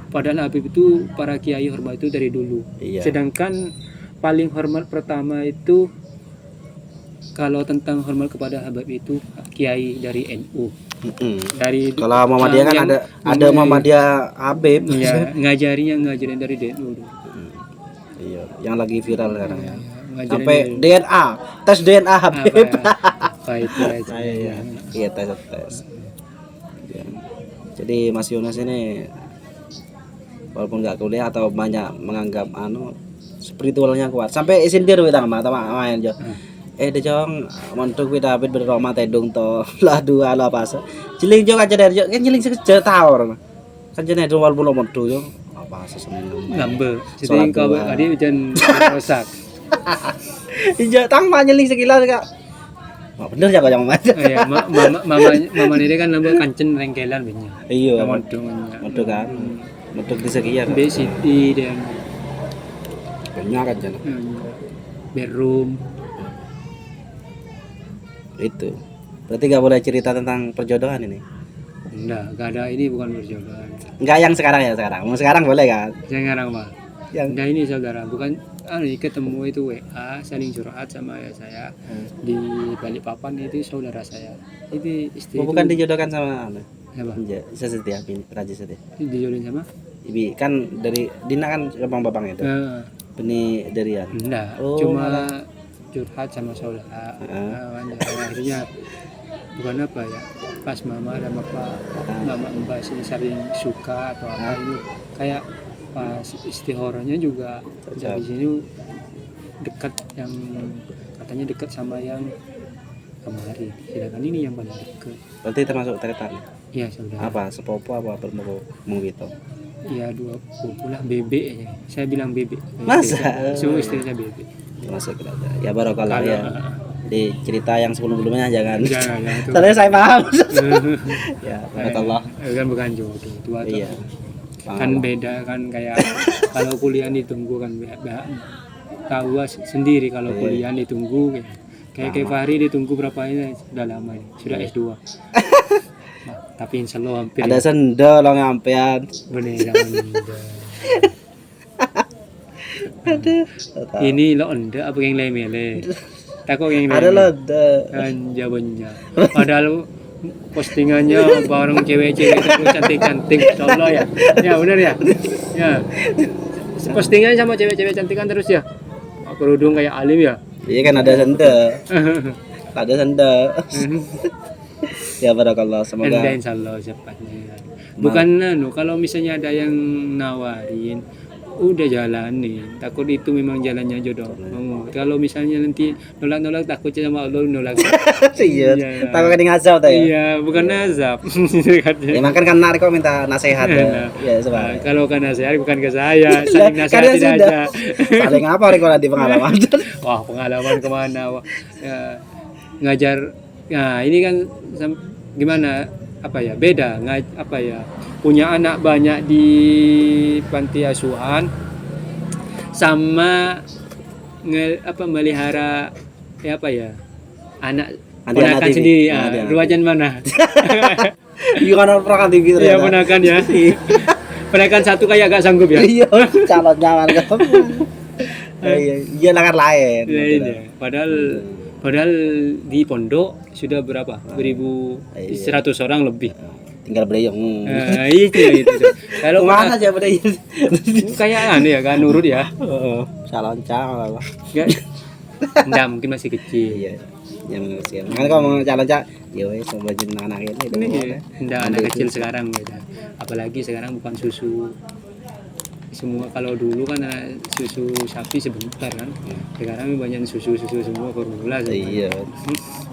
Padahal Habib itu para kiai hormat itu dari dulu. Sedangkan paling hormat pertama itu kalau tentang hormat kepada Habib itu kiai dari NU. Dari kalau Muhammadiyah kan ada Muhammadiyah Habib. Iya, ngajarin dari NU. Iya, yang lagi viral sekarang ya. Sampai DNA, tes DNA Habib. Apa itu? Iya, tes. Ya. Jadi Mas Yunus ini walaupun nggak kuliah atau banyak menganggap spiritualnya kuat. Sampai isin dia duit sama main jo. De jong montuk kita Habib berroma tedung to lah dua lah pas. Jiling jo aja dari jo, kan jiling sekejap tawar. Kan jenis dua puluh montuk jo. Bahasa seneng ngambil jadi kau tadi hujan rusak hijau tang nyeling sekilas kak bener ya kau yang macam mama ini kan nambah kancen rengkelan banyak iya modung kan modung di sekian B City dan banyak kan jana bedroom itu berarti gak boleh cerita tentang perjodohan ini. Enggak ada, ini bukan perjodohan. Enggak yang sekarang ya sekarang. Mau sekarang boleh kan? Yang sekarang Pak. Nah ini saudara, bukan ketemu itu WA saling curhat sama saya di Balikpapan itu saudara saya. Itu istri. Bukan dijodohkan sama Siapa? Setia Raja Setia. Dijodohin sama? Ibi kan dari Dina kan babang itu. Beni Derian. Enggak, cuma curhat sama saudara. Akhirnya bukan apa ya, pas mama dan mbak sini sering suka atau apa itu kayak pas istikharahnya juga dari sini dekat yang katanya dekat sama yang kemarin, sedangkan ini yang paling dekat. Berarti termasuk tretan. Iya saudara. Apa sepopo apa bermau gitu? Iya 20 lah, bebek aja. Saya bilang bebek. Masa? Semua istrinya bebek. Masuk ke dalam. Ya barokallah Kalau ya. Di cerita yang sebelum-sebelumnya jangan. jangan itu. Soalnya saya paham. Ya, barokallah. Kan bukan jodoh tua tuh. Iya. Kan beda kan, kayak kalau kuliah ditunggu kan tahu sendiri kalau kuliah ditunggu kayak Fahri ditunggu berapa ini sudah lama ini, sudah S2. Nah, tapi insya Allah hampir Ada senda lo ngampean. bener jangan ini lo ende apa yang lemele takut yang Ada lo ada. anja benya padahal postingannya bareng cewek-cewek itu cantik-cantik, insyaallah ya. Ya benar ya. Ya. Postingannya sama cewek-cewek cantikan terus ya. Kerudung kayak alim ya. Iya kan ada senda. Ada senda. Ya barakallah, semoga. Anda insyaallah cepatnya. Bukan kalau misalnya ada yang nawarin udah jalanin, takut itu memang jalannya jodoh. Kalau misalnya nanti nolak takutnya sama Allah nolak. Iya. Iya. Takut kan ngazab tuh ya. Iya, bukan nazab. Ya makan kan narik kok minta nasihat ya. Ya sebab. Kalau kan nasihat bukan ke saya, saling nasihat Karena tidak sudah. ada. Paling apa Riko nanti pengalaman? Wah, pengalaman kemana? Wah, ya, ngajar. Nah, ini kan gimana? Apa ya? Beda. Apa ya? Punya anak banyak di panti asuhan sama melihara apa ya? Anak ponakan sendiri. Ruajan mana? Iya kan orang kan tinggi Iya, ponakan ya. Ponakan satu kayak agak sanggup ya. Iya, calon nyaman ketemu. Iya lah kan lain. Lain ya. Padahal di pondok sudah berapa? 1.100 orang lebih. Tinggal beliau. Itu. Kalau Mana aja pada itu. kayak ya kan nurut ya. Calon lah. Enggak, mungkin masih kecil. Iya. Yang kecil. Makanya kalau mau calon ya wes sama jeneng anak ini. Enggak, anak kecil sekarang beda. Apalagi sekarang bukan susu semua. Kalau dulu kan susu sapi sebentar kan, sekarang banyak susu semua formula semua. Iya.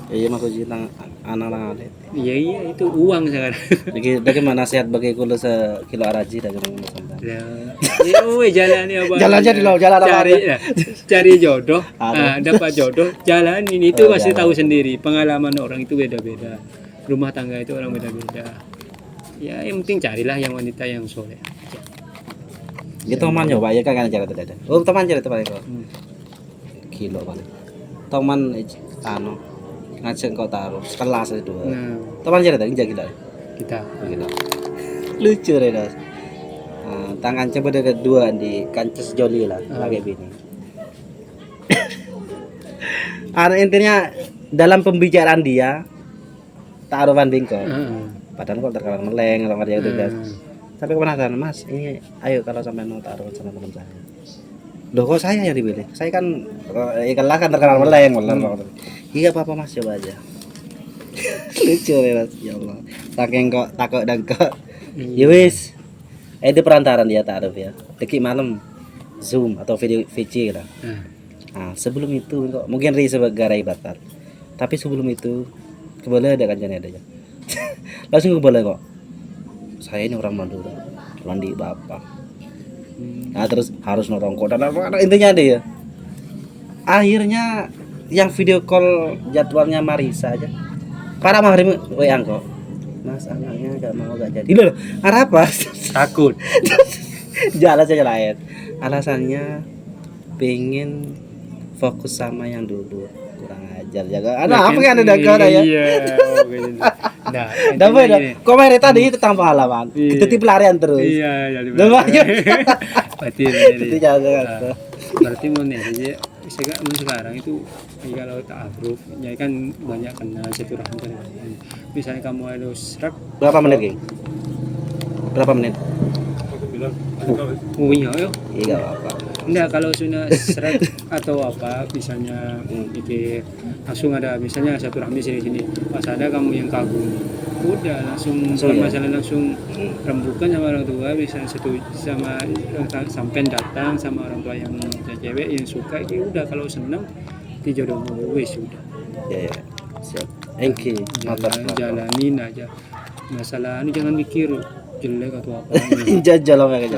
Iya maksudnya anak-anak. Iya itu uang sekarang. Bagaimana sehat bagi kulo sekilo araji dan ngomong sampai. Ya jalan ya Bang. Jalan aja di lo, jalan cari jodoh. Dapat jodoh, jalanin itu pasti tahu sendiri. Pengalaman orang itu beda-beda. Rumah tangga itu orang beda-beda. Ya yang penting carilah yang wanita yang soleh. Gitu teman nyoba ya kan cara tidak ada. Oh teman cara itu paling kok. Kilo paling. Teman ngajak kau taruh sekelas itu. Nah, Teman cara tadi gila. kita Gila. Lucu deh das. Tangan coba ada dua di kances joli lah pakai bini. Intinya dalam pembicaraan dia taruhan bingkong. Padahal kok terkenal meleng sama dia itu guys. Tapi penasaran mas, ini ayo kalau sampai mau taruh sama teman saya. Loh kok saya yang dipilih? Saya kan ikanlah kan terkenal meleng Iya apa mas coba aja. Lucu ya mas, ya Allah. Saking kok takut dan kok. Ya wis. Itu perantaran dia taruh ya. Deki malam Zoom atau video VC lah. Nah, sebelum itu kok mungkin ri sebagai batal. Tapi sebelum itu keboleh ada kancane ada ya. Langsung keboleh kok. Saya ini orang Madura, Landi Bapak. Nah terus harus norongko dan intinya ada ya. Akhirnya yang video call jadwalnya Marisa aja. Para mahrim WA kok. Mas anaknya gak mau gak jadi. Loh, apa? takut. Jalan saja lain. Alasannya pengen fokus sama yang dulu. Kurang ajar jaga. Apa kan ada dagang ya? Iya. Nah, Dapat dah. Komen tadi itu tanpa halaman. Itu tipe pelarian terus. Iya, jadi. Berarti Itu jangan. Berarti mau nih aja. Sekarang itu kalau ta'aruf ya kan banyak kenal silaturahmi kan. Misalnya kamu ada serak Berapa menit, Geng? Berapa menit? oh iya yo. Iya, apa. Enggak, kalau sudah serak atau apa misalnya mikir langsung ada misalnya silaturahmi sini pas ada kamu yang kagum udah langsung masalah langsung rembukan sama orang tua bisa sampai datang sama orang tua yang cewek yang suka itu udah kalau senang pasti jodohmu wis sudah. Ya, ya. Siap. Engki motor Jalanin aja. Masalah ini jangan mikir jelek atau apa. jajal lah kayak gitu.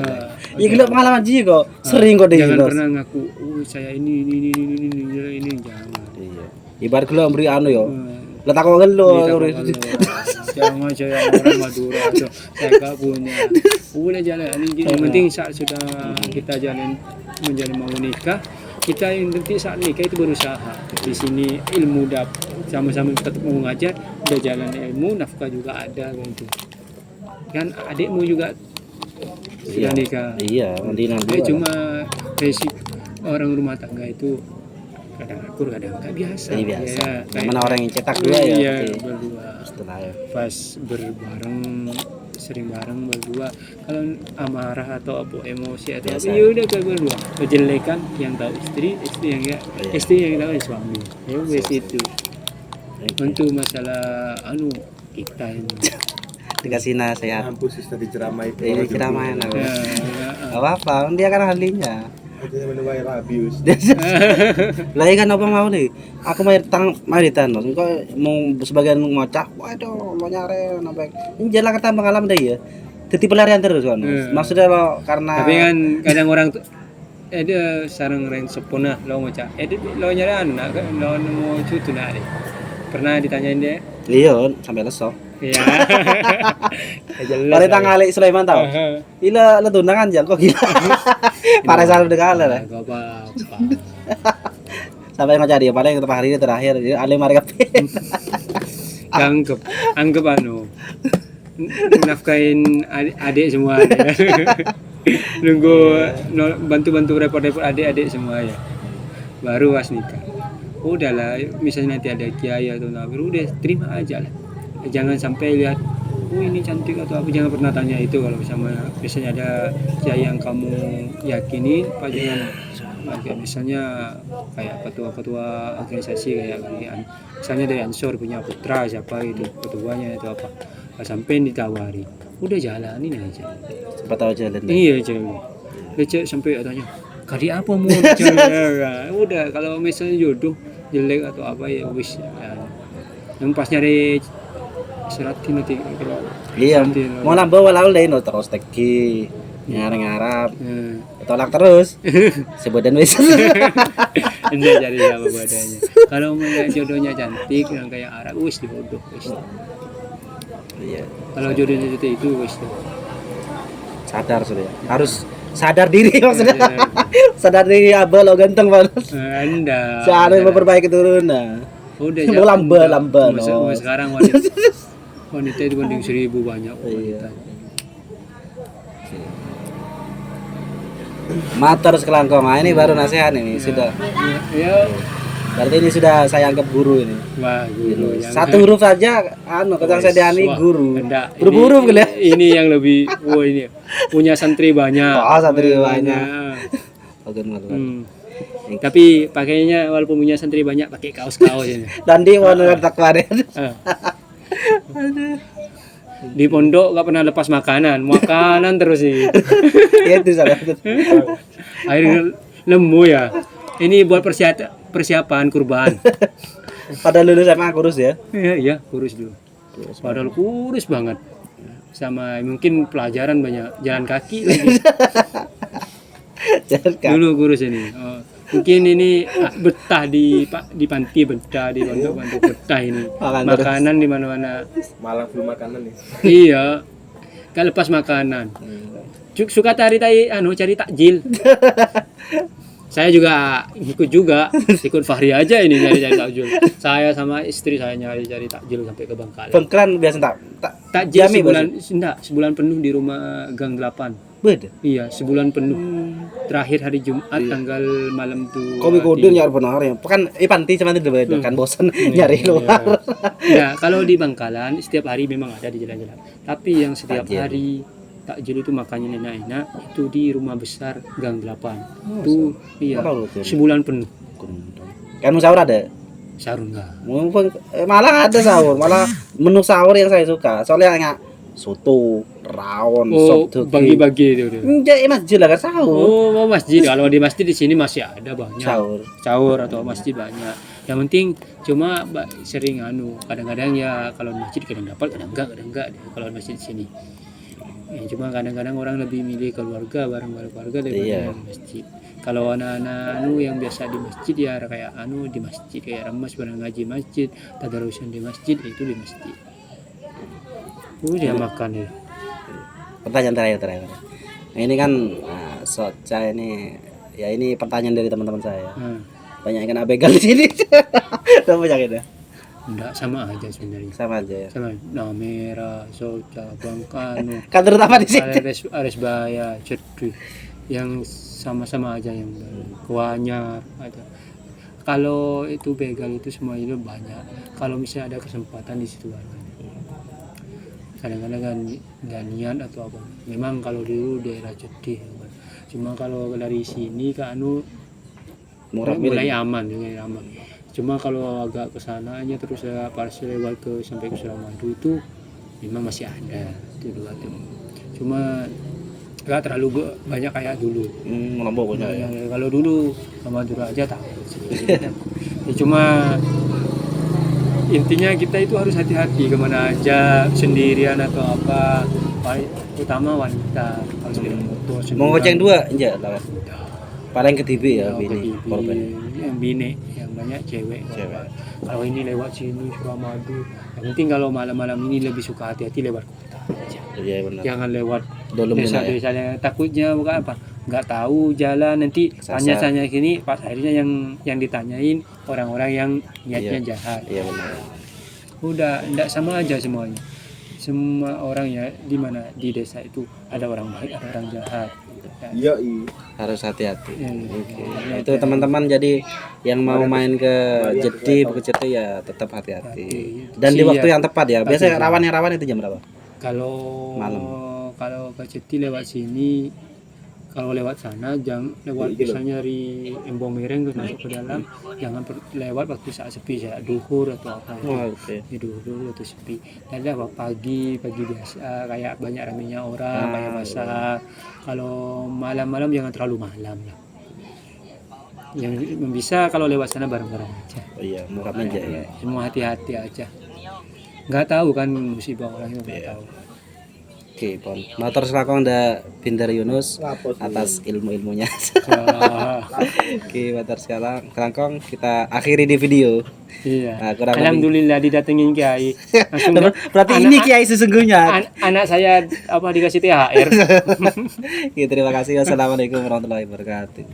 Iya gila pengalaman sih kok. Sering kok deh. Jangan pernah ngaku, saya ini jangan. Iya. Ibarat gula beri anu yo. Lah tak kok gelo. Jangan saya orang Madura atau saya gak punya. Udah jalan ini yang penting saat sudah kita jalan menjalin mau nikah, kita yang penting saat nikah itu berusaha. Di sini ilmu sama-sama tetap mau ngajar, udah jalan ilmu, nafkah juga ada gitu. Kan adikmu juga sudah nikah. Iya, nanti. Cuma basic orang rumah tangga itu kadang akur kadang nggak biasa. Ini biasa. Ya, mana orang yang cetak dua ya? Iya, berdua. Setelah ya. Pas sering bareng berdua. Kalau amarah atau apa emosi atau apa, ya udah ke berdua. Kejelekan yang tahu istri yang enggak, istri yang tahu suami. Ya wes itu. Untuk masalah kita ini. Dikasih nasihat. Kampus sudah diceramai. Ini ceramain aku. Ya, Apa? Dia kan ahlinya. Akhirnya menuai rabius. Lah kan apa mau nih? Aku main tanah. Kok mau sebagian ngocak. Waduh, mau nyare sampai. Ini jalan ke tambang alam deh ya. Jadi pelarian terus kan. Maksudnya lo karena tapi kan kadang orang tuh ada sarang orang sepona lo ngocak. Lo nyari anak lo mau cucu nari. Pernah ditanyain dia? Iya, sampai leso. Iya. Pada tanggal Sulaiman tau. Ila le tunangan jang kok gila. Para salah dekala lah. Enggak apa-apa. Sampai ngajar dia paling hari ini terakhir jadi ale mereka. Anggap nafkain adik semua ya. Nunggu bantu-bantu repot-repot adik-adik semua ya. Baru pas nikah. Udahlah, misalnya nanti ada kiai atau nabi, udah terima aja lah. Jangan sampai lihat, ini cantik atau apa, jangan pernah tanya itu. Kalau misalnya ada kiai yang kamu yakini, Pak, jangan misalnya kayak ketua-ketua organisasi kayak misalnya dari Ansor punya putra siapa itu ketuanya itu apa, sampai ditawari, udah jalanin aja. Siapa tahu jalan. Iya jalan. Lecet sampai tanya, kali apa mau bicara? Udah kalau misalnya jodoh jelek atau apa ya wis ya. Yang pas nyari seratin nanti iya mau nambah walau lain terus teki ngarap tolak terus sebutan wis enggak jadi sama badannya. Kalau melihat jodohnya cantik yang kayak Arab wis dibodoh wis. Iya. Kalau jodohnya seperti itu wis sadar sudah harus sadar diri maksudnya. Sadar diri abah lo ganteng banget. Anda. Seharusnya memperbaiki turunan. Udah mau lamba no. Sekarang wanita dibanding 1000 banyak wanita. Motor sekelangkong. Nah, ini baru nasihat ini sudah. Ya. Berarti ini sudah saya anggap guru ini. Wah, guru. Satu huruf saja kadang saya diani guru. Buru-buru gitu. Ini yang lebih ini punya santri banyak. Oh, santri banyak. Tapi pakainya walaupun punya santri banyak pakai kaos-kaos ini. Dan dia warna takwaren. Di pondok gak pernah lepas makanan terus sih. Itu salah. Air lembu ya. Ini buat persiapan kurban. Pada lulus SMA kurus ya? Iya, kurus dulu. Padahal kurus banget. Sama mungkin pelajaran banyak, jalan kaki lagi. Dulu kurus ini. Mungkin ini betah di panti, betah di pondok betah ini. Makanan di mana-mana. Malah full makanan nih. Iya. Gak lepas makanan. Suka cari takjil. Saya juga ikut Fahri aja ini nyari takjil. Saya sama istri saya nyari takjil sampai ke Bangkalan. Bangkalan biasa takjil sebulan penuh di rumah Gang 8. Beda. Iya, sebulan penuh. Terakhir hari Jumat tanggal malam tuh. Kopi kodon nyari benar ya. Kan panti cuma itu beda kan bosan nyari luar. Ya, kalau di Bangkalan setiap hari memang ada di jalan-jalan. Tapi yang setiap hari takjil itu makannya enak-enak itu di rumah besar Gang 8. Itu iya sebulan penuh. Kan sahur ada? Sahur enggak. Malah ada sahur, malah menu sahur yang saya suka. Soalnya enggak soto, rawon Oh, sop dogi. bagi-bagi itu dia. Enggak, masjid lah kan sahur. Oh, masjid. Kalau di masjid di sini masih ada banyak. Sahur. Sahur atau masjid banyak. Yang penting cuma sering kadang-kadang ya kalau di masjid kadang dapat, kadang enggak deh, kalau di masjid di sini. Ya, cuma kadang-kadang orang lebih milih keluarga bareng keluarga daripada Iya. yang masjid. Kalau anak-anak yang biasa di masjid ya kayak di masjid kayak remas bareng ngaji masjid, tadarusan di masjid itu di masjid. Dia makan ya. Pertanyaan terakhir. Nah, ini kan Soca ini ya ini pertanyaan dari teman-teman saya. Banyak ikan abegal di sini. Tahu banyak itu? Enggak, sama aja sebenarnya. Sama aja ya. Sama Namera, Soca, Bangkano, Kan terutama di sini. Aresbaya, Cedri, yang sama-sama aja yang Kuanyar ada. Kalau itu begal itu semua itu banyak. Kalau misalnya ada kesempatan di situ ada. Kadang-kadang kan nggak niat atau apa. Memang kalau dulu daerah Cedri, cuma kalau dari sini ke mulai aman. Cuma kalau agak ke sananya terus pas lewat sampai ke Suramadu itu memang masih ada itu dua tuh. Cuma nggak terlalu banyak kayak dulu. Lombok punya ya. Kalau dulu ke Madura aja tahu. Ya, cuma intinya kita itu harus hati-hati kemana aja sendirian atau apa. Utama wanita harus tidak motor. Mau goceng dua enggak lah. Paling ke TV ya, bini ke korban. yang bini yang banyak cewek. Kalau ini lewat sini Suramadu, yang penting kalau malam-malam ini lebih suka hati-hati lewat kota aja. Iya benar. Jangan lewat Dolom desa-desanya, takutnya bukan apa, nggak tahu jalan nanti tanya-tanya sini, pas akhirnya yang ditanyain orang-orang yang niatnya jahat. Iya benar. Udah enggak sama aja semuanya. Semua orang ya di mana di desa itu ada orang baik, ada orang jahat. Iya, Harus hati-hati. Oke. Itu teman-teman jadi yang mau main ke Jeti, Bukit Jeti ya tetap hati-hati. Dan di waktu yang tepat ya. Biasanya rawan itu jam berapa? Kalau Malam. Kalau ke Ceti lewat sini, kalau lewat sana jangan lewat misalnya dari Embong Mireng terus masuk ke dalam, jangan lewat waktu saat sepi ya, duhur atau apa. Oke. Di duhur atau sepi. Dan apa pagi biasa kayak banyak ramenya orang kayak masak. Kalau malam-malam jangan terlalu malam lah. Yang bisa kalau lewat sana bareng-bareng aja. Oh iya, murah aja ya. Semua hati-hati aja. Nggak tahu kan musibah orang itu nggak tahu. Oke, Pon. Matur selakon da Binder Yunus atas ilmu-ilmunya. Oke, matur sekarang. Kelangkong kita akhiri di video. Iya. Nah, kurang Alhamdulillah didatengin Kiai. Langsung berarti ini Kiai sesungguhnya. anak saya dikasih THR. Oke, terima kasih. Wassalamualaikum warahmatullahi wabarakatuh.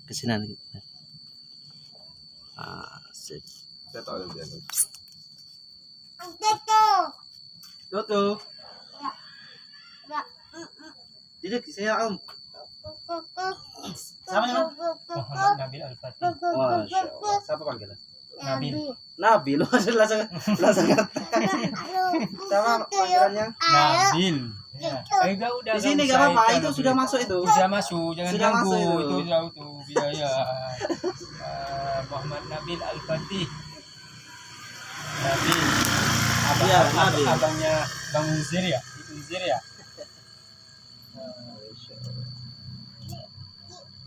Kesinan gitu. Asik. Saya tahu dia. Toto. Jadi saya Om. Sama ya, Om? Muhammad Nabil Al-Fatih. Masya Allah. Siapa panggilan? Nabil. Nabi, lu langsung sama panggilannya? Nabil. Ya. Udah Di sini gak apa-apa, itu sudah masuk itu. Sudah masuk, jangan Sudah ganggu. masuk itu. Itu sudah itu biaya. Muhammad Nabil Al-Fatih. Nabil. Iya, Nabil. Abangnya Bang Uzir ya? Uzir ya?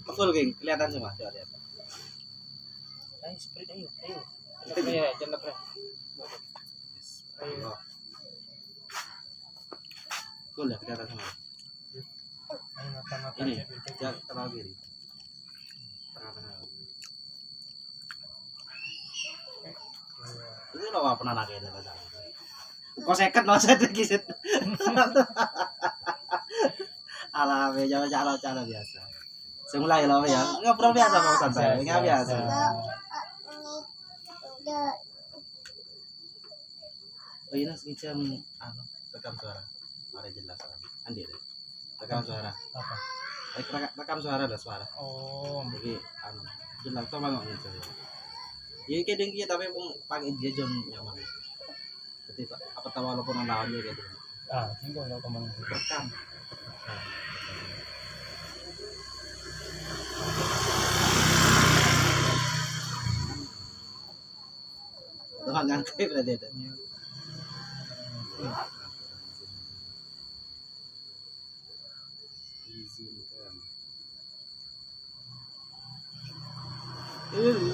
Betul, Geng. Kelihatan semua. Coba lihat. Ayo, sprint ayo. Ya, jangan lepas. Ayo. Betul ya, kelihatan semua. Ayo makan-makan. Ini, jangan terlalu kiri. Tengah-tengah. Ini lo apa pernah nakenya bahasa? Kok seket lo saya terkisit. Alhamdulillah, jalan-jalan biasa. Semulai lo ya, ngobrol biasa mau santai, nggak biasa. Oh ini semacam rekam suara, mari jelas Andi deh. Rekam suara. Apa? Rekam suara ada suara. Oh, Jadi jelas tuh bangun itu. Ya kayak dengki tapi mau pakai dia jam nyaman. Jadi apa tahu walaupun lawannya gitu. tinggal lo kemana? Rekam. Teman ngantai berarti itu. Izinkan.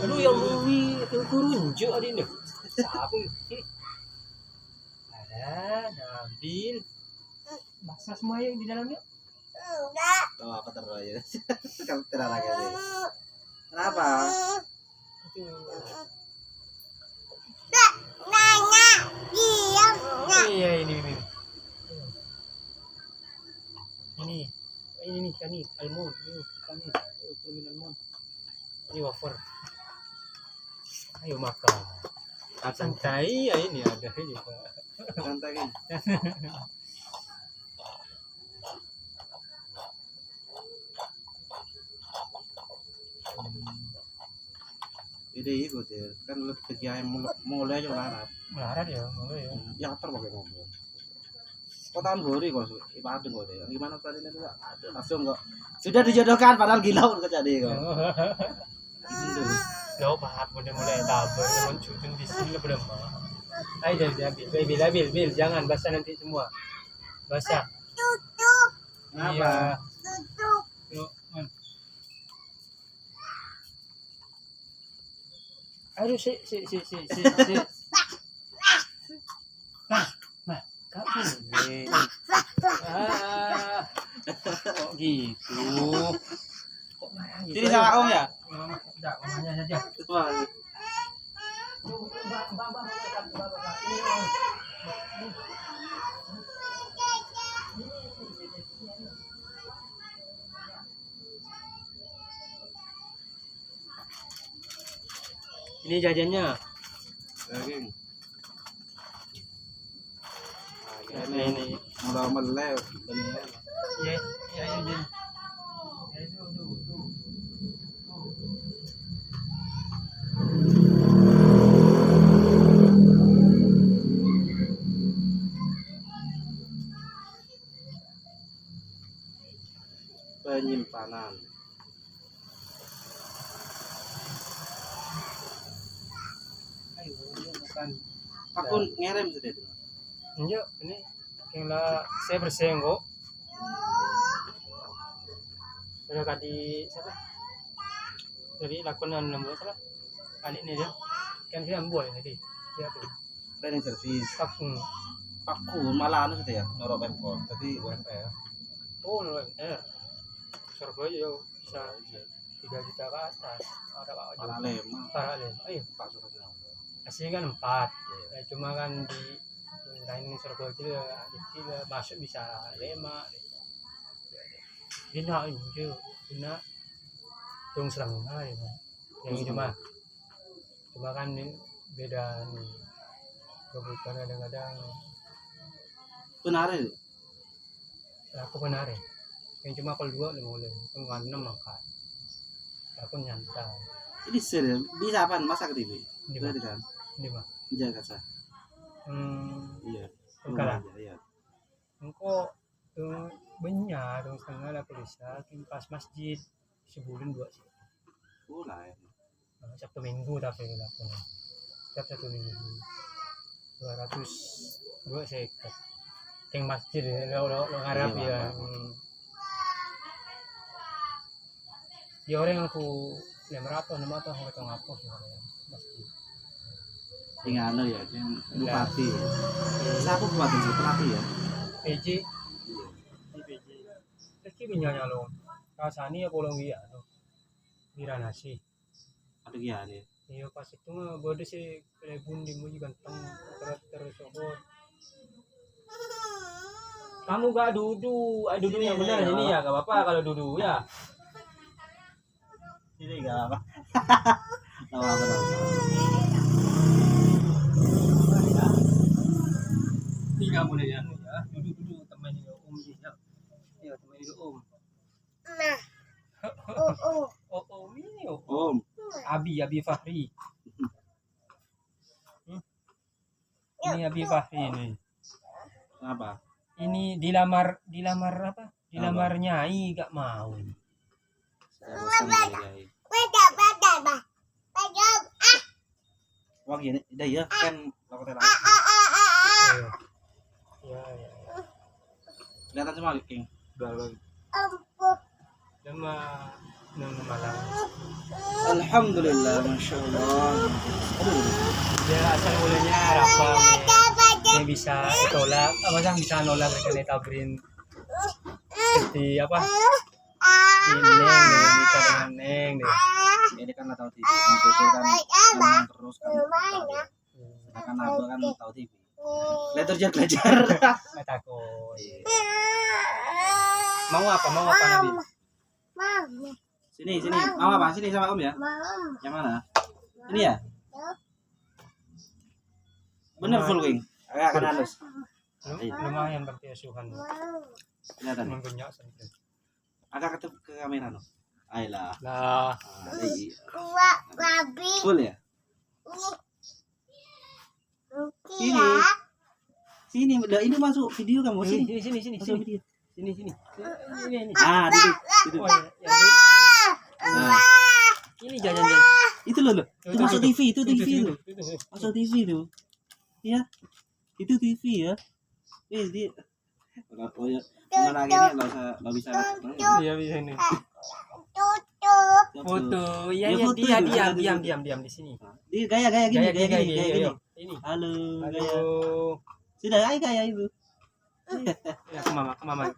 Aduh yang Louis itu kurunjuk ada ini. Siapa? Ada Nabil. Basah semua yang di dalamnya. Oh, apa terus ya? Kamu terang lagi. Kenapa? Iya ini. Ini nih kan nih almond, ini kan nih permen almond. Ini wafer. Ayo makan. Santai ya ini ada juga. Santai kan? Ide itu deh, kan lebih kerja yang mulai aja larat. Melarat ya, mulai ya. Yang pakai ngomong. Kok tahun baru kok, ibadah kok deh. Gimana tadi itu ada langsung kok. Sudah dijodohkan padahal gila udah jadi kok. Lo paham udah mulai tabur, teman cucun di sini lo belum. Ayo jangan bil, jangan basah nanti semua. Basah. Iya. Yuk, aduh si. Nah, kamu ini. Kok gitu? Kok marah gitu? Jadi sama Om ya? Enggak, omanya saja. Wah. Ini jajannya. Daging. Ini. Mulai meleleh bener. Iya. Penyimpanan. Ayo, makan. Aku ngerem sudah itu. Iya, ini kayaknya saya bersih kok. Sudah tadi siapa? Jadi lakonan nambah siapa? Kali ini dia kan dia ambil tadi. Siapa? Cleaning service. Aku malah anu sudah ya, norok pemkot. Tapi UMR. Oh, UMR. Surabaya bisa 3 juta ke atas. Ada Pak Ojo. Paralel. Ayo, Pak Surabaya. aslinya kan 4. Ya, cuma kan di lain Surabaya itu masuk bisa 5. Dina injo, dina tung setengah ya. Yang cuma kan ini beda nih. Kebutuhan kadang-kadang Benar itu. aku benar ya. Yang cuma kalau 2 boleh, kan 6 makan. Aku nyantai. Ini serius, bisa apa masak di sini? Di Bisa mana? kan? Di mana? Jaga sah. Iya. Enggak lah. Iya. Engkau tuh banyak dong setengah lah bisa pas masjid sebulan 2 sih. Lah ya. Sabtu Minggu tapi lakukan. Setiap 1 minggu 200 saya ikat. Yang masjid ya, lo ngarap Iya, ya. Dia orang yang aku 500 600 aku ngapus sebenarnya masjid. Tinggal anu ya, yang bupati. Siapa bupati sih? Pelatih ya. PJ. Di PJ. Terus ki minyaknya lo. Rasanya ya bolong dia tuh. Wiranasi. Ada gimana? Iya pas itu mah bodoh sih lebun di muji ganteng terus sobot. Kamu gak duduk, duduk yang benar ini ya, gak apa-apa kalau duduk ya. Ini enggak apa. Tahu apa tahu. Tidak boleh ya, duduk temenin om ya. Ya temenin om. Nah. Oh ini om. Om. Abi Fahri. Ini Abi Fahri ini. Apa? Ini dilamar apa? Dilamar nyai gak mau. Wah gini, dah ya kan lokotnya Ya, ya. kelihatan semua King. Dalam. Nama nama malam. Alhamdulillah, masya Allah. Dia asal mulanya apa yang bisa tolak, apa yang bisa nolak rekan tabrin seperti apa? Ini nikah dengan Neng deh. Ini kan tahu TV, komputer kan ngomong terus kan. Sedangkan Abah kan tahu TV. Letter jar belajar. Nggak takut. Mau apa Nabi? Sini, mau apa? Sini sama Om ya. Yang mana? Ini ya. Bener full wing. Agak kan halus. Lumayan berarti asuhan. Kelihatan. Mempunyai sampai. Agak ketep ke kamera no. Ayolah. Lah. Full ya. Sini, ini masuk video kamu sini. Masuk video. Sini. Ah, duduk. Oh, ya, Nah, ini jajan. itu loh. Itu masuk TV, itu TV itu. Masuk TV itu. Iya. Itu TV ya. Dia. Oh ya. Mana akhirnya lo bisa. Iya ini. Foto. Foto. Iya, Ya, foto dia itu. diam di sini. Dia gaya gini. Ayo. Ini. Halo. Gaya. Halo. Sudah, ayo gaya ibu. Ya, ke mama yuk.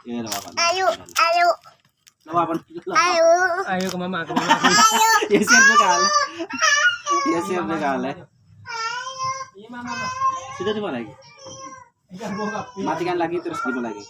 Ya, enggak apa-apa. Ayo. Enggak apa-apa. Ayo ke mama. Ya siap sekali. Ya siap sekali. Iya, mama. Sudah di mana lagi? Matikan lagi terus di mana lagi?